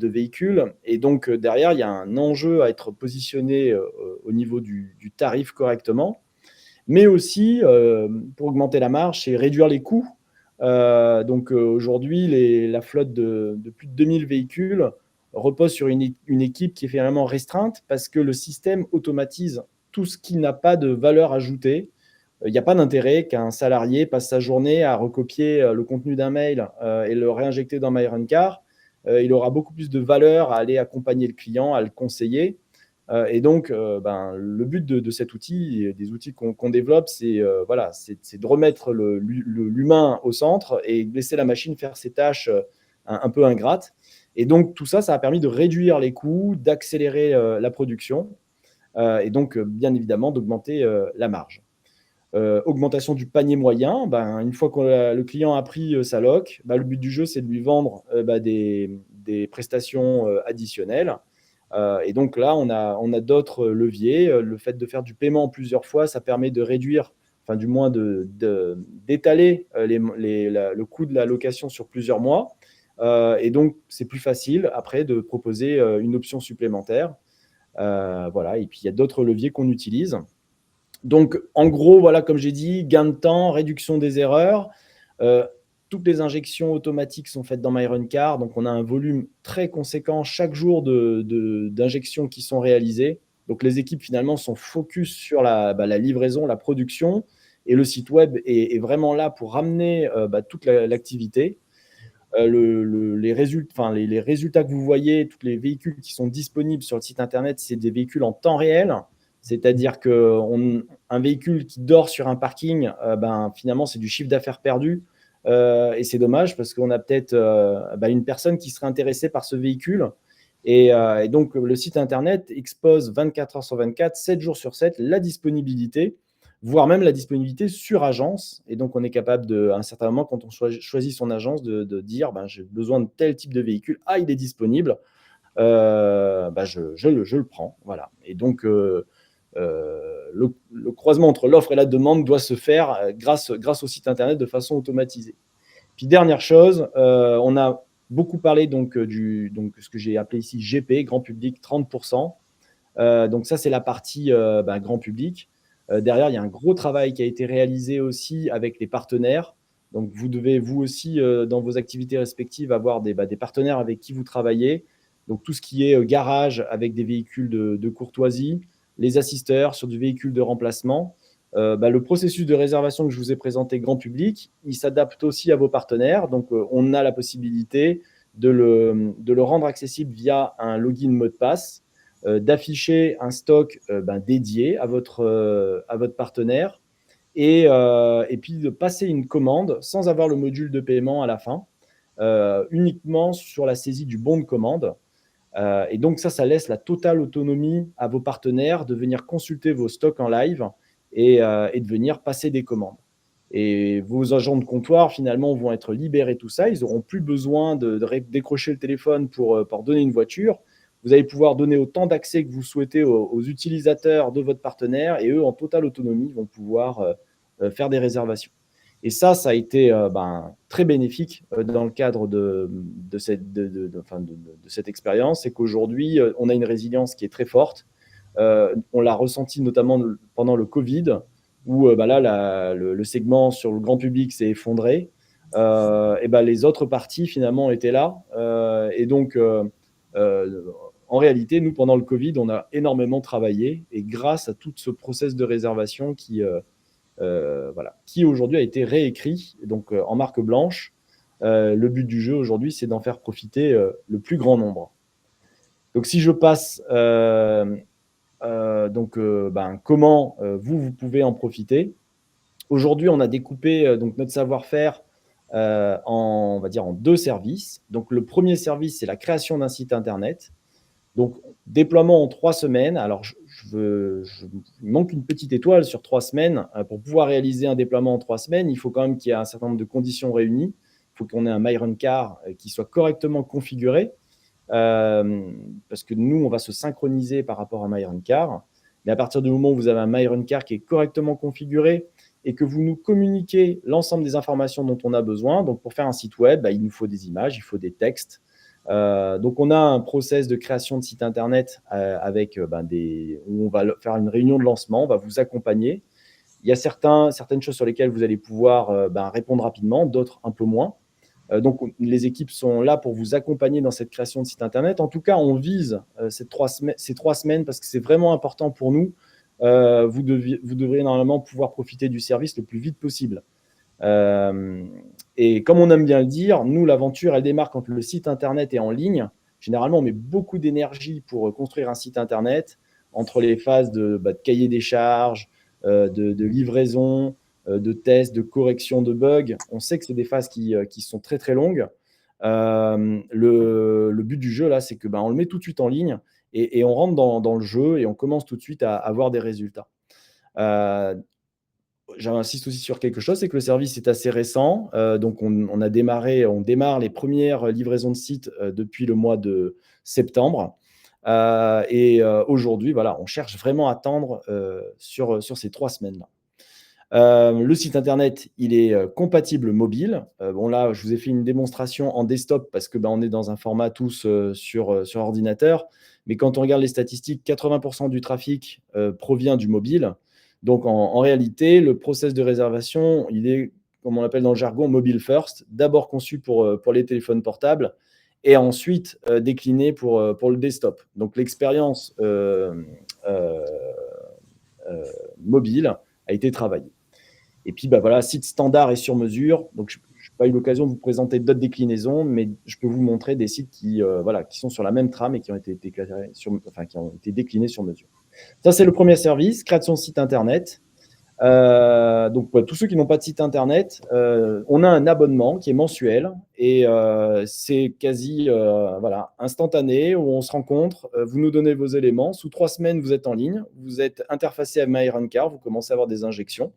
véhicules. Et donc, derrière, il y a un enjeu à être positionné au niveau du tarif correctement. Mais aussi, pour augmenter la marge, c'est réduire les coûts. Donc, aujourd'hui, la flotte de plus de 2000 véhicules repose sur une équipe qui est finalement restreinte parce que le système automatise tout ce qui n'a pas de valeur ajoutée. Il n'y a pas d'intérêt qu'un salarié passe sa journée à recopier le contenu d'un mail et le réinjecter dans MyRunCar. Il aura beaucoup plus de valeur à aller accompagner le client, à le conseiller. Et donc, le but de cet outil, des outils qu'on développe, c'est de remettre l'humain au centre et laisser la machine faire ses tâches un peu ingrates. Et donc, tout ça, ça a permis de réduire les coûts, d'accélérer la production et donc, bien évidemment, d'augmenter la marge. Augmentation du panier moyen, une fois que le client a pris sa loc, le but du jeu, c'est de lui vendre des prestations additionnelles. Et donc là, on a d'autres leviers. Le fait de faire du paiement en plusieurs fois, ça permet de réduire, enfin du moins d'étaler le coût de la location sur plusieurs mois. Et donc, c'est plus facile après de proposer une option supplémentaire. Et puis, il y a d'autres leviers qu'on utilise. Donc, en gros, voilà, comme j'ai dit, gain de temps, réduction des erreurs. Toutes les injections automatiques sont faites dans MyRunCar. Donc, on a un volume très conséquent chaque jour d'injections qui sont réalisées. Donc, les équipes, finalement, sont focus sur la livraison, la production. Et le site web est vraiment là pour ramener toute l'activité. Les résultats que vous voyez, tous les véhicules qui sont disponibles sur le site internet, c'est des véhicules en temps réel. C'est-à-dire qu'un véhicule qui dort sur un parking, finalement, c'est du chiffre d'affaires perdu. Et c'est dommage parce qu'on a peut-être une personne qui serait intéressée par ce véhicule. Et donc, le site internet expose 24 heures sur 24, 7 jours sur 7, la disponibilité, voire même la disponibilité sur agence. Et donc, on est capable, à un certain moment, quand on choisit son agence, de dire j'ai besoin de tel type de véhicule. Ah, il est disponible. Je le prends. Voilà. Et donc, le croisement entre l'offre et la demande doit se faire grâce au site internet de façon automatisée. Puis dernière chose, on a beaucoup parlé donc ce que j'ai appelé ici GP, grand public 30%. Donc ça, c'est la partie grand public. Derrière, il y a un gros travail qui a été réalisé aussi avec les partenaires. Donc vous devez, vous aussi, dans vos activités respectives, avoir des partenaires avec qui vous travaillez. Donc tout ce qui est garage avec des véhicules de courtoisie, les assisteurs, sur du véhicule de remplacement. Le processus de réservation que je vous ai présenté grand public, il s'adapte aussi à vos partenaires. Donc, on a la possibilité de le rendre accessible via un login mot de passe, d'afficher un stock dédié à votre partenaire et puis de passer une commande sans avoir le module de paiement à la fin, uniquement sur la saisie du bon de commande. Et donc ça laisse la totale autonomie à vos partenaires de venir consulter vos stocks en live et de venir passer des commandes. Et vos agents de comptoir, finalement, vont être libérés de tout ça. Ils n'auront plus besoin de décrocher le téléphone pour donner une voiture. Vous allez pouvoir donner autant d'accès que vous souhaitez aux utilisateurs de votre partenaire et eux, en totale autonomie, vont pouvoir faire des réservations. Et ça a été très bénéfique dans le cadre de cette expérience. C'est qu'aujourd'hui, on a une résilience qui est très forte. On l'a ressenti notamment pendant le Covid, où là, le segment sur le grand public s'est effondré. Les autres parties, finalement, étaient là. Et donc, en réalité, nous, pendant le Covid, on a énormément travaillé. Et grâce à tout ce process de réservation qui aujourd'hui a été réécrit donc, en marque blanche. Le but du jeu aujourd'hui, c'est d'en faire profiter le plus grand nombre. Donc, si je passe, comment vous pouvez en profiter. Aujourd'hui, on a découpé donc, notre savoir-faire on va dire en 2 services. Donc, le premier service, c'est la création d'un site internet. Donc, déploiement en 3 semaines. Alors, il manque une petite étoile sur 3 semaines. Pour pouvoir réaliser un déploiement en 3 semaines, il faut quand même qu'il y ait un certain nombre de conditions réunies. Il faut qu'on ait un MyRunCar qui soit correctement configuré. Parce que nous, on va se synchroniser par rapport à MyRunCar. Mais à partir du moment où vous avez un MyRunCar qui est correctement configuré et que vous nous communiquez l'ensemble des informations dont on a besoin, donc pour faire un site web, il nous faut des images, il faut des textes. Donc, on a un process de création de site internet avec où on va faire une réunion de lancement, on va vous accompagner. Il y a certaines choses sur lesquelles vous allez pouvoir répondre rapidement, d'autres un peu moins. Donc, les équipes sont là pour vous accompagner dans cette création de site internet. En tout cas, on vise ces 3 semaines parce que c'est vraiment important pour nous. Vous devriez normalement pouvoir profiter du service le plus vite possible. Et comme on aime bien le dire, nous, l'aventure, elle démarre quand le site internet est en ligne. Généralement, on met beaucoup d'énergie pour construire un site internet entre les phases de cahier des charges, de livraison, de tests, de correction de bugs. On sait que c'est des phases qui sont très, très longues. Le but du jeu, là, c'est que on le met tout de suite en ligne et on rentre dans le jeu et on commence tout de suite à avoir des résultats. J'insiste aussi sur quelque chose, c'est que le service est assez récent. Donc, on démarre les premières livraisons de sites depuis le mois de septembre. Aujourd'hui, on cherche vraiment à tendre sur ces 3 semaines-là. Le site internet, il est compatible mobile. Là, je vous ai fait une démonstration en desktop parce que on est dans un format tous sur ordinateur. Mais quand on regarde les statistiques, 80% du trafic provient du mobile. Donc, en réalité, le process de réservation, il est, comme on l'appelle dans le jargon, mobile first, d'abord conçu pour les téléphones portables et ensuite décliné pour le desktop. Donc, l'expérience mobile a été travaillée. Et puis, site standard et sur mesure. Donc, je n'ai pas eu l'occasion de vous présenter d'autres déclinaisons, mais je peux vous montrer des sites qui sont sur la même trame et qui ont été déclinés sur mesure. Ça, c'est le premier service, création de site internet. Donc, tous ceux qui n'ont pas de site internet, on a un abonnement qui est mensuel et c'est quasi instantané où on se rencontre, vous nous donnez vos éléments. Sous 3 semaines, vous êtes en ligne, vous êtes interfacé à MyRunCar, vous commencez à avoir des injections.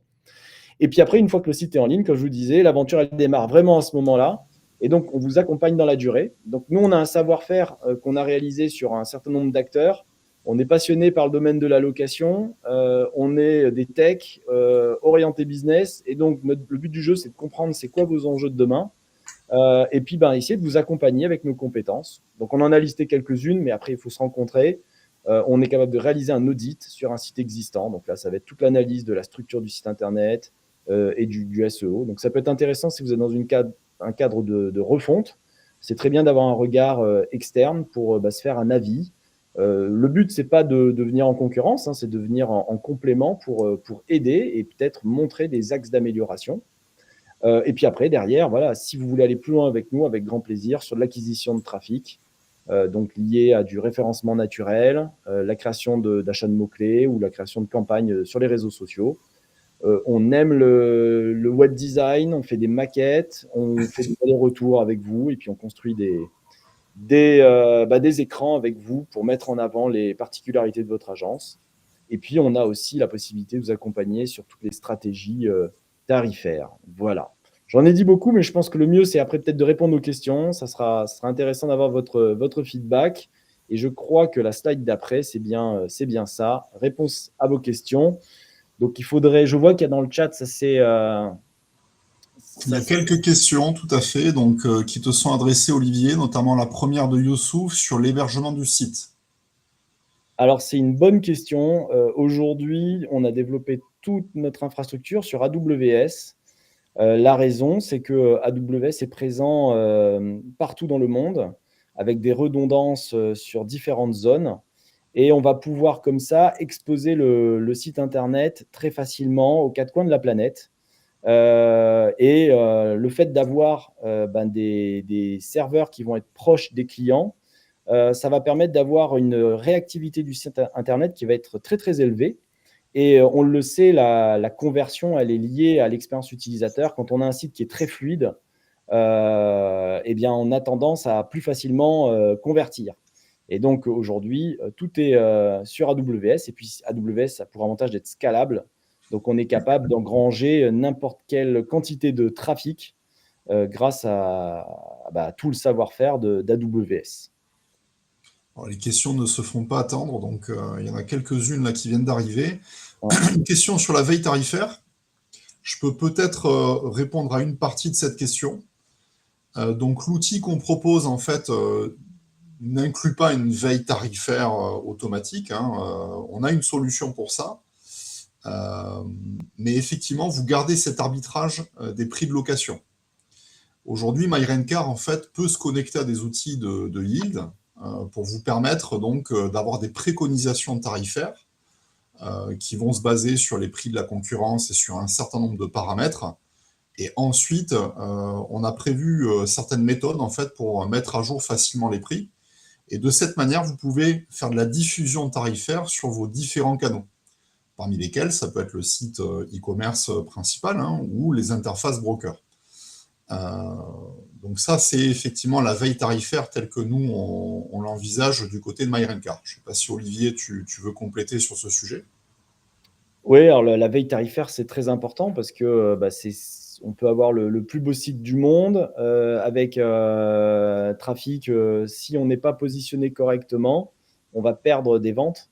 Et puis après, une fois que le site est en ligne, comme je vous disais, l'aventure, elle démarre vraiment à ce moment-là. Et donc, on vous accompagne dans la durée. Donc, nous, on a un savoir-faire qu'on a réalisé sur un certain nombre d'acteurs. On est passionné par le domaine de la location. On est des techs orientés business. Et donc, le but du jeu, c'est de comprendre c'est quoi vos enjeux de demain. Et puis, essayer de vous accompagner avec nos compétences. Donc, on en a listé quelques-unes, mais après, il faut se rencontrer. On est capable de réaliser un audit sur un site existant. Donc là, ça va être toute l'analyse de la structure du site internet et du SEO. Donc, ça peut être intéressant si vous êtes dans un cadre de refonte. C'est très bien d'avoir un regard externe pour se faire un avis Le but, c'est pas de venir en concurrence, hein, c'est de venir en complément pour aider et peut-être montrer des axes d'amélioration. Et puis après, derrière, voilà, si vous voulez aller plus loin avec nous, avec grand plaisir, sur l'acquisition de trafic, donc lié à du référencement naturel, la création d'achats de mots-clés ou la création de campagnes sur les réseaux sociaux. On aime le web design, on fait des maquettes, on fait des allers-retours avec vous et puis on construit des écrans avec vous pour mettre en avant les particularités de votre agence. Et puis, on a aussi la possibilité de vous accompagner sur toutes les stratégies tarifaires. Voilà. J'en ai dit beaucoup, mais je pense que le mieux, c'est après peut-être de répondre aux questions. Ça sera intéressant d'avoir votre feedback. Et je crois que la slide d'après, c'est bien ça. Réponse à vos questions. Donc, je vois qu'il y a dans le chat, Il y a quelques questions, tout à fait, donc, qui te sont adressées, Olivier, notamment la première de Youssouf sur l'hébergement du site. Alors, c'est une bonne question. Aujourd'hui, on a développé toute notre infrastructure sur AWS. La raison, c'est que AWS est présent partout dans le monde, avec des redondances sur différentes zones. Et on va pouvoir, comme ça, exposer le site Internet très facilement aux quatre coins de la planète. Le fait d'avoir des serveurs qui vont être proches des clients, ça va permettre d'avoir une réactivité du site Internet qui va être très, très élevée. Et on le sait, la conversion, elle est liée à l'expérience utilisateur. Quand on a un site qui est très fluide, eh bien, on a tendance à plus facilement convertir. Et donc, aujourd'hui, tout est sur AWS. Et puis, AWS a pour avantage d'être scalable. Donc, on est capable d'engranger n'importe quelle quantité de trafic grâce à tout le savoir-faire d'AWS. Alors, les questions ne se font pas attendre, donc il y en a quelques-unes là qui viennent d'arriver. Ouais. Une question sur la veille tarifaire. Je peux peut-être répondre à une partie de cette question. Donc, l'outil qu'on propose, en fait, n'inclut pas une veille tarifaire automatique, hein. On a une solution pour ça. Mais effectivement, vous gardez cet arbitrage des prix de location. Aujourd'hui, MyRentCar, en fait, peut se connecter à des outils de yield pour vous permettre donc d'avoir des préconisations tarifaires qui vont se baser sur les prix de la concurrence et sur un certain nombre de paramètres. Et ensuite, on a prévu certaines méthodes en fait pour mettre à jour facilement les prix. Et de cette manière, vous pouvez faire de la diffusion tarifaire sur vos différents canaux, parmi lesquels ça peut être le site e-commerce principal, hein, ou les interfaces brokers. Donc ça, c'est effectivement la veille tarifaire telle que nous, on l'envisage du côté de MyRentCar. Je ne sais pas si Olivier, tu veux compléter sur ce sujet. Oui, alors la veille tarifaire, c'est très important parce que on peut avoir le plus beau site du monde avec trafic. Si on n'est pas positionné correctement, on va perdre des ventes.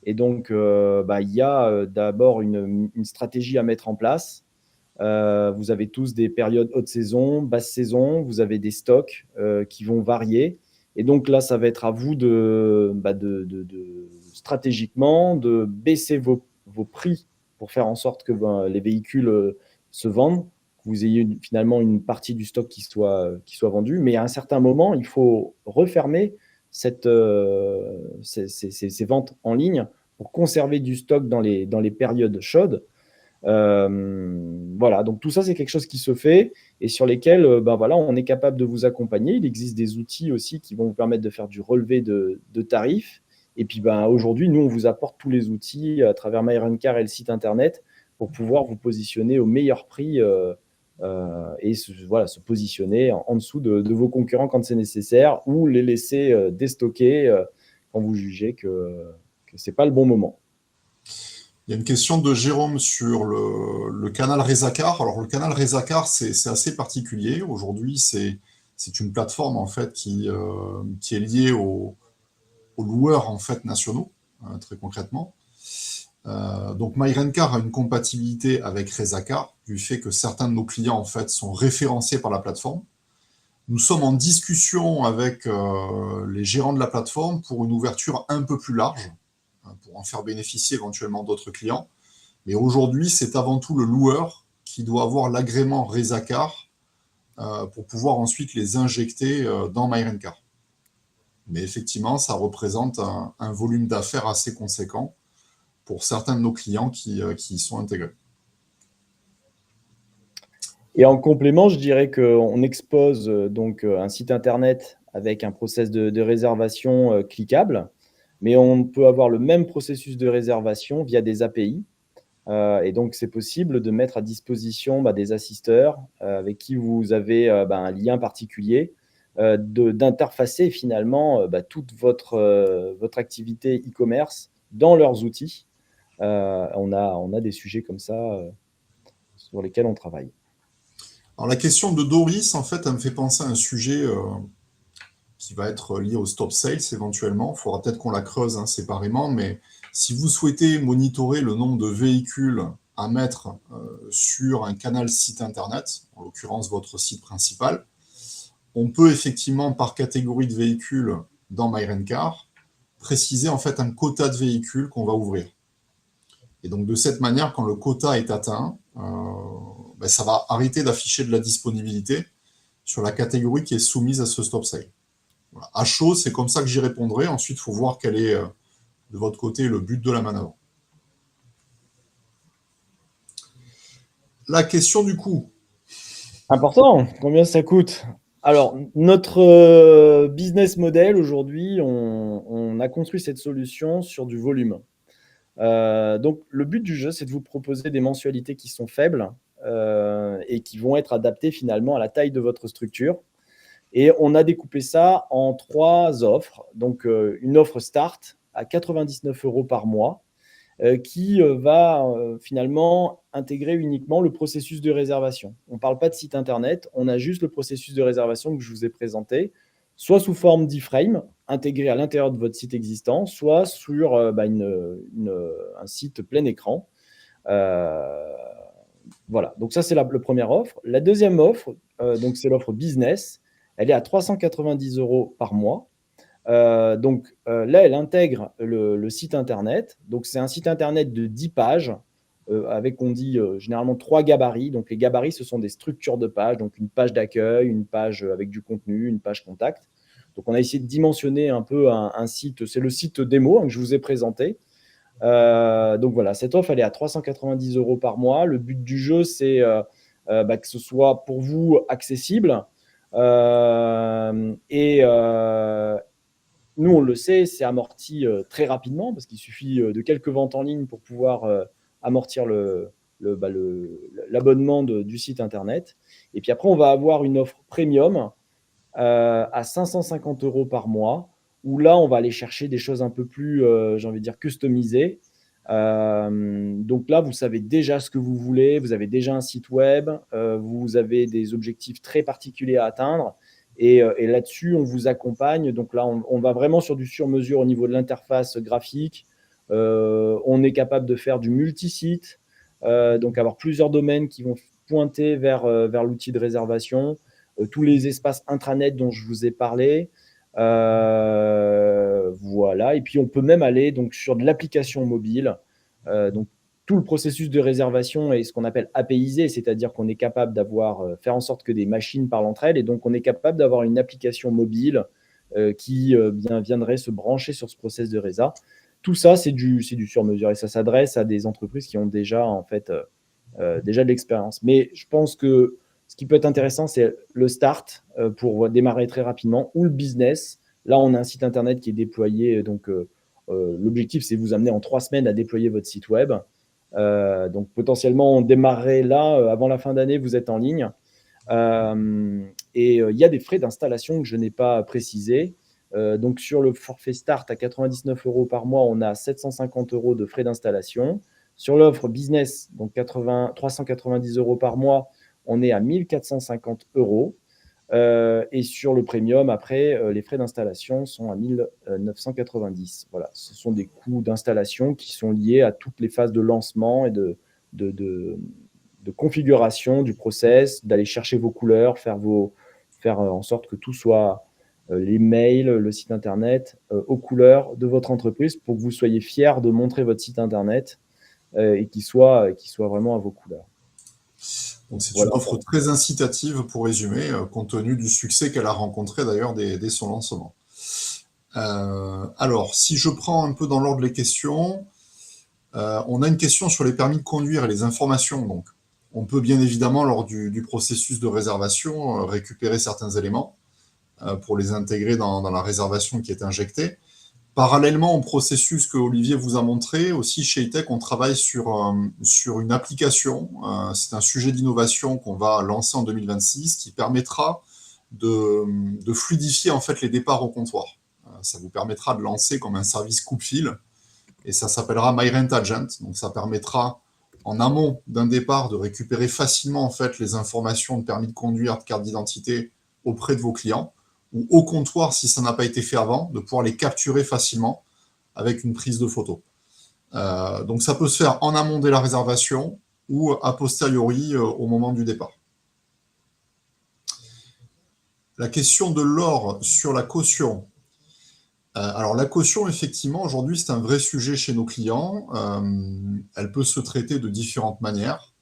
Et donc, il y a d'abord une stratégie à mettre en place. Vous avez tous des périodes haute saison, basse saison, vous avez des stocks qui vont varier. Et donc là, ça va être à vous stratégiquement de baisser vos prix pour faire en sorte que les véhicules se vendent, que vous ayez finalement une partie du stock qui soit vendu. Mais à un certain moment, il faut refermer ces ventes en ligne pour conserver du stock dans les périodes chaudes. Voilà, donc tout ça, c'est quelque chose qui se fait et sur lesquels on est capable de vous accompagner. Il existe des outils aussi qui vont vous permettre de faire du relevé de tarifs. Et puis aujourd'hui, nous, on vous apporte tous les outils à travers MyRentCar et le site internet pour pouvoir vous positionner au meilleur prix et se positionner en dessous de vos concurrents quand c'est nécessaire ou les laisser déstocker quand vous jugez que ce n'est pas le bon moment. Il y a une question de Jérôme sur le canal Rezacar. Alors, le canal Rezacar, c'est assez particulier. Aujourd'hui, c'est une plateforme en fait qui est liée aux loueurs en fait nationaux, très concrètement. Donc, MyRentCar a une compatibilité avec Rezacar du fait que certains de nos clients en fait sont référencés par la plateforme. Nous sommes en discussion avec les gérants de la plateforme pour une ouverture un peu plus large, pour en faire bénéficier éventuellement d'autres clients. Mais aujourd'hui, c'est avant tout le loueur qui doit avoir l'agrément Rezacar pour pouvoir ensuite les injecter dans MyRentCar. Mais effectivement, ça représente un volume d'affaires assez conséquent pour certains de nos clients qui y sont intégrés. Et en complément, je dirais qu'on expose donc un site internet avec un process de réservation cliquable, mais on peut avoir le même processus de réservation via des API. Et donc, c'est possible de mettre à disposition des assisteurs avec qui vous avez un lien particulier, d'interfacer finalement toute votre activité e-commerce dans leurs outils. On a des sujets comme ça sur lesquels on travaille. Alors la question de Doris, en fait, elle me fait penser à un sujet qui va être lié au stop sales éventuellement. Il faudra peut-être qu'on la creuse séparément, mais si vous souhaitez monitorer le nombre de véhicules à mettre sur un canal site internet, en l'occurrence votre site principal, on peut effectivement par catégorie de véhicules dans MyRentcar préciser en fait un quota de véhicules qu'on va ouvrir. Et donc de cette manière, quand le quota est atteint, ça va arrêter d'afficher de la disponibilité sur la catégorie qui est soumise à ce stop sale. Voilà. À chaud, c'est comme ça que j'y répondrai. Ensuite, il faut voir quel est de votre côté le but de la manœuvre. La question du coût. Important, combien ça coûte? Alors, notre business model aujourd'hui, on a construit cette solution sur du volume. Donc, le but du jeu, c'est de vous proposer des mensualités qui sont faibles et qui vont être adaptées finalement à la taille de votre structure. Et on a découpé ça en 3 offres. Donc, une offre start à 99 € par mois qui va finalement intégrer uniquement le processus de réservation. On ne parle pas de site internet, on a juste le processus de réservation que je vous ai présenté, soit sous forme d'e-frame, intégré à l'intérieur de votre site existant, soit sur un site plein écran. Voilà, donc ça c'est la première offre. La deuxième offre, donc c'est l'offre business, elle est à 390 € par mois. Là, elle intègre le site internet. Donc, c'est un site internet de 10 pages avec, on dit, généralement 3 gabarits. Donc, les gabarits, ce sont des structures de pages. Donc, une page d'accueil, une page avec du contenu, une page contact. Donc, on a essayé de dimensionner un peu un site. C'est le site démo que je vous ai présenté. Donc, voilà, cette offre, elle est à 390 € par mois. Le but du jeu, c'est que ce soit pour vous accessible. Nous, on le sait, c'est amorti très rapidement parce qu'il suffit de quelques ventes en ligne pour pouvoir amortir l'abonnement du site internet. Et puis après, on va avoir une offre premium à 550 € par mois où là, on va aller chercher des choses un peu plus, j'ai envie de dire, customisées. Donc là, vous savez déjà ce que vous voulez, vous avez déjà un site web, vous avez des objectifs très particuliers à atteindre. Et là-dessus, on vous accompagne. Donc là, on va vraiment sur du sur-mesure au niveau de l'interface graphique. On est capable de faire du multi-site, donc avoir plusieurs domaines qui vont pointer vers l'outil de réservation, tous les espaces intranet dont je vous ai parlé. Voilà. Et puis, on peut même aller donc, sur de l'application mobile. Donc, tout le processus de réservation est ce qu'on appelle APIisé, c'est-à-dire qu'on est capable faire en sorte que des machines parlent entre elles, et donc on est capable d'avoir une application mobile qui viendrait se brancher sur ce process de résa. Tout ça, c'est du sur-mesure et ça s'adresse à des entreprises qui ont déjà en fait déjà de l'expérience. Mais je pense que ce qui peut être intéressant, c'est le start pour démarrer très rapidement ou le business. Là, on a un site internet qui est déployé, donc l'objectif, c'est de vous amener en 3 semaines à déployer votre site web. Donc potentiellement, on démarrerait là, avant la fin d'année, vous êtes en ligne. Et il y a des frais d'installation que je n'ai pas précisés. Donc sur le forfait start à 99 € par mois, on a 750 € de frais d'installation. Sur l'offre business, donc 390 € par mois, on est à 1450 €. Et sur le premium, après, les frais d'installation sont à 1990. Voilà, ce sont des coûts d'installation qui sont liés à toutes les phases de lancement et de configuration du process, d'aller chercher vos couleurs, faire en sorte que tout soit les mails, le site internet, aux couleurs de votre entreprise pour que vous soyez fiers de montrer votre site internet et qu'il soit vraiment à vos couleurs. Donc c'est une offre très incitative pour résumer, compte tenu du succès qu'elle a rencontré d'ailleurs dès son lancement. Alors, si je prends un peu dans l'ordre les questions, on a une question sur les permis de conduire et les informations. Donc, on peut bien évidemment, lors du processus de réservation, récupérer certains éléments pour les intégrer dans la réservation qui est injectée. Parallèlement au processus que Olivier vous a montré, aussi chez E-Tech, on travaille sur une application. C'est un sujet d'innovation qu'on va lancer en 2026 qui permettra de fluidifier en fait les départs au comptoir. Ça vous permettra de lancer comme un service coupe-fil et ça s'appellera My Rent Agent. Donc ça permettra en amont d'un départ de récupérer facilement en fait les informations de permis de conduire, de carte d'identité auprès de vos clients ou au comptoir si ça n'a pas été fait avant, de pouvoir les capturer facilement avec une prise de photo. Donc ça peut se faire en amont dès la réservation ou a posteriori au moment du départ. La question de Laure sur la caution. Alors la caution, effectivement, aujourd'hui, c'est un vrai sujet chez nos clients. Elle peut se traiter de différentes manières.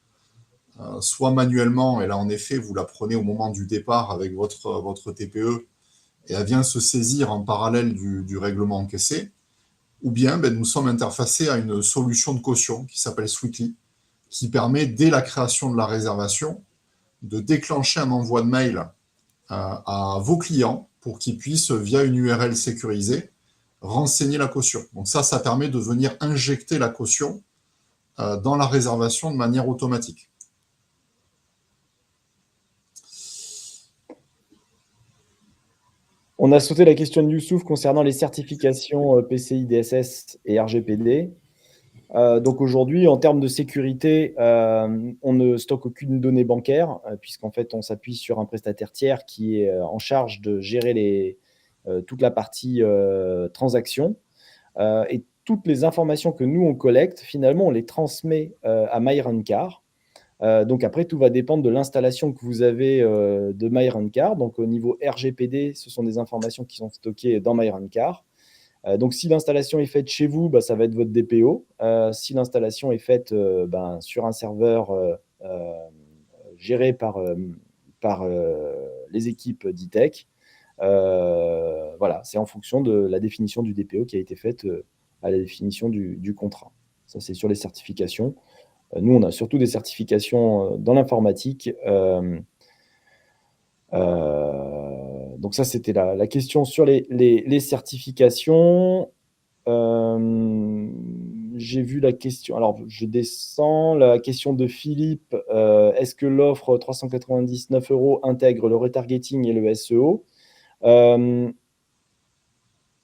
Soit manuellement, et là, en effet, vous la prenez au moment du départ avec votre TPE, et elle vient se saisir en parallèle du règlement encaissé. Ou bien, nous sommes interfacés à une solution de caution qui s'appelle Sweetly, qui permet, dès la création de la réservation, de déclencher un envoi de mail à vos clients pour qu'ils puissent, via une URL sécurisée, renseigner la caution. Donc ça permet de venir injecter la caution dans la réservation de manière automatique. On a sauté la question de Youssouf concernant les certifications PCI DSS et RGPD. Donc aujourd'hui, en termes de sécurité, on ne stocke aucune donnée bancaire, puisqu'en fait, on s'appuie sur un prestataire tiers qui est en charge de gérer toute la partie transaction. Et toutes les informations que nous, on collecte, finalement, on les transmet à MyRunCar. Donc après, tout va dépendre de l'installation que vous avez de MyRunCar. Donc au niveau RGPD, ce sont des informations qui sont stockées dans MyRunCar. Donc si l'installation est faite chez vous, ça va être votre DPO. Si l'installation est faite sur un serveur géré par les équipes d'E-Tech, voilà, c'est en fonction de la définition du DPO qui a été faite à la définition du contrat. Ça, c'est sur les certifications. Nous, on a surtout des certifications dans l'informatique. Donc ça, c'était la question sur les certifications. J'ai vu la question. Alors, je descends. La question de Philippe. Est-ce que l'offre 399 € intègre le retargeting et le SEO?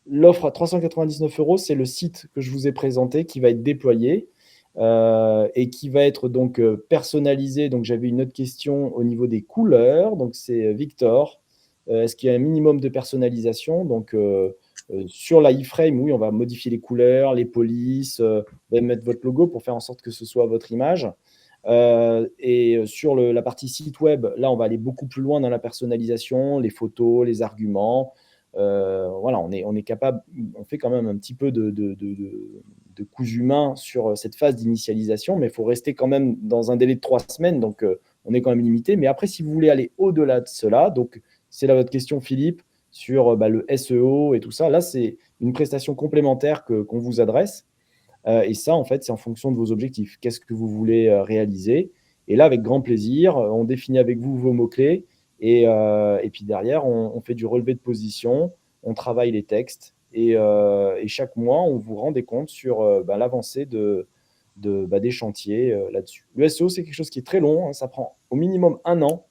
L'offre à 399 €, c'est le site que je vous ai présenté qui va être déployé. Et qui va être donc personnalisé. Donc j'avais une autre question au niveau des couleurs. Donc c'est Victor. Est-ce qu'il y a un minimum de personnalisation? Donc sur la iframe, oui, on va modifier les couleurs, les polices, on va mettre votre logo pour faire en sorte que ce soit votre image. Et sur la partie site web, là, on va aller beaucoup plus loin dans la personnalisation, les photos, les arguments. Voilà, on est capable, on fait quand même un petit peu de cousu humain sur cette phase d'initialisation, mais il faut rester quand même dans un délai de 3 semaines, donc on est quand même limité. Mais après, si vous voulez aller au-delà de cela, donc c'est là votre question, Philippe, sur le SEO et tout ça. Là, c'est une prestation complémentaire qu'on vous adresse. Et ça, en fait, c'est en fonction de vos objectifs. Qu'est-ce que vous voulez réaliser? Et là, avec grand plaisir, on définit avec vous vos mots-clés. Et puis derrière, on fait du relevé de position, on travaille les textes. Et chaque mois, on vous rend des comptes sur l'avancée des chantiers là-dessus. Le SEO, c'est quelque chose qui est très long. Hein, ça prend au minimum 1 an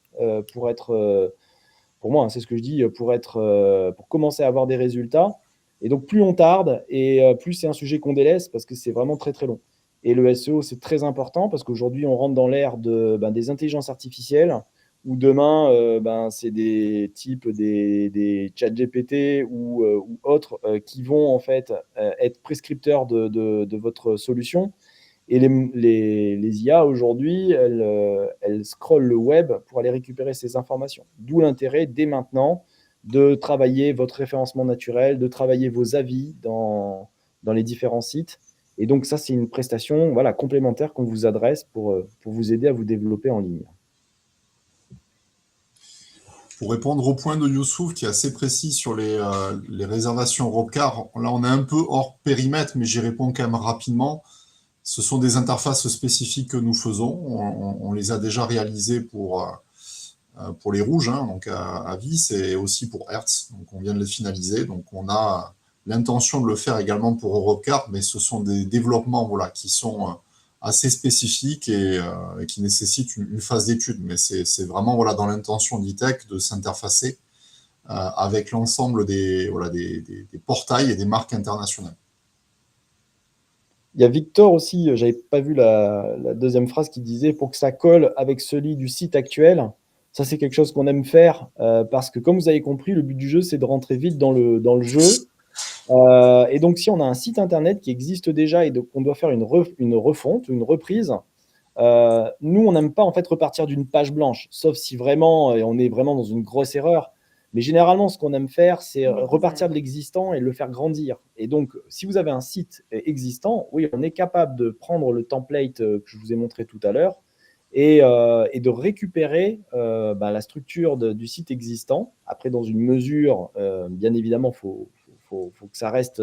pour moi, hein, c'est ce que je dis, pour commencer à avoir des résultats. Et donc, plus on tarde, et plus c'est un sujet qu'on délaisse, parce que c'est vraiment très, très long. Et le SEO, c'est très important, parce qu'aujourd'hui, on rentre dans l'ère des intelligences artificielles, où demain, c'est des types des chats GPT ou autres qui vont en fait être prescripteurs de votre solution. Et les IA aujourd'hui, elles scrollent le web pour aller récupérer ces informations. D'où l'intérêt, dès maintenant, de travailler votre référencement naturel, de travailler vos avis dans les différents sites. Et donc ça, c'est une prestation complémentaire qu'on vous adresse pour vous aider à vous développer en ligne. Pour répondre au point de Youssouf qui est assez précis sur les réservations Europcar, là on est un peu hors périmètre, mais j'y réponds quand même rapidement. Ce sont des interfaces spécifiques que nous faisons. On les a déjà réalisées pour les rouges, hein, donc à Vis, et aussi pour Hertz. Donc on vient de les finaliser. Donc on a l'intention de le faire également pour Europcar, mais ce sont des développements voilà, qui sont assez spécifiques et qui nécessitent une phase d'étude. Mais c'est vraiment voilà, dans l'intention d'e-tech de s'interfacer avec l'ensemble voilà, des portails et des marques internationales. Il y a Victor aussi, j'avais pas vu la deuxième phrase qui disait pour que ça colle avec celui du site actuel. Ça, c'est quelque chose qu'on aime faire parce que, comme vous avez compris, le but du jeu, c'est de rentrer vite dans le jeu. Et donc, si on a un site internet qui existe déjà et donc on doit faire une refonte, une reprise, nous, on n'aime pas en fait repartir d'une page blanche, sauf si vraiment on est vraiment dans une grosse erreur. Mais généralement, ce qu'on aime faire, c'est repartir de l'existant et le faire grandir. Et donc, si vous avez un site existant, oui, on est capable de prendre le template que je vous ai montré tout à l'heure et de récupérer la structure du site existant. Après, dans une mesure, bien évidemment, faut que ça reste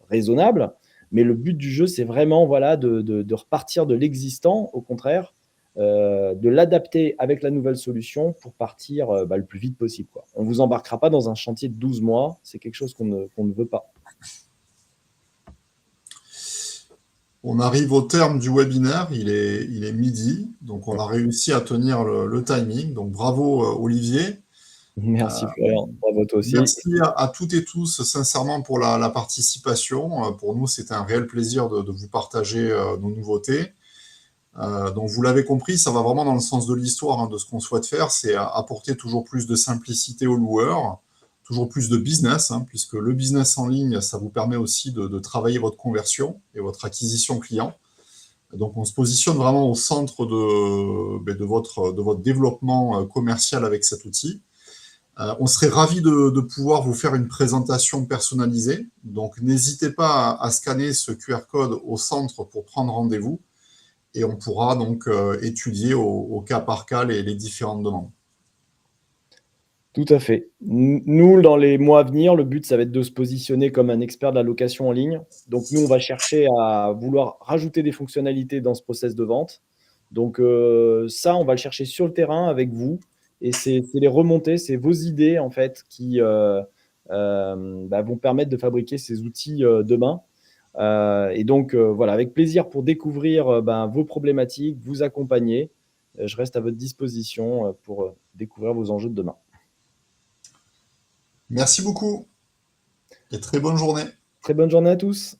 raisonnable. Mais le but du jeu, c'est vraiment voilà, de repartir de l'existant, au contraire, de l'adapter avec la nouvelle solution pour partir le plus vite possible, quoi. On ne vous embarquera pas dans un chantier de 12 mois, c'est quelque chose qu'on ne veut pas. On arrive au terme du webinaire, il est midi, donc on a réussi à tenir le timing. Donc bravo Olivier. Merci Florian, bravo toi aussi. Merci à toutes et tous sincèrement pour la participation. Pour nous, c'était un réel plaisir de vous partager nos nouveautés. Donc vous l'avez compris, ça va vraiment dans le sens de l'histoire, hein, de ce qu'on souhaite faire, c'est apporter toujours plus de simplicité aux loueurs, toujours plus de business, hein, puisque le business en ligne, ça vous permet aussi de travailler votre conversion et votre acquisition client. Donc on se positionne vraiment au centre de votre développement commercial avec cet outil. On serait ravi de pouvoir vous faire une présentation personnalisée. Donc n'hésitez pas à scanner ce QR code au centre pour prendre rendez-vous. Et on pourra donc étudier au cas par cas les différentes demandes. Tout à fait. Nous, dans les mois à venir, le but, ça va être de se positionner comme un expert de la location en ligne. Donc, nous, on va chercher à vouloir rajouter des fonctionnalités dans ce process de vente. Donc, ça, on va le chercher sur le terrain avec vous. Et c'est les remontées, c'est vos idées, en fait, qui vont permettre de fabriquer ces outils demain. Et donc, voilà, avec plaisir pour découvrir vos problématiques, vous accompagner. Je reste à votre disposition pour découvrir vos enjeux de demain. Merci beaucoup et très bonne journée. Très bonne journée à tous.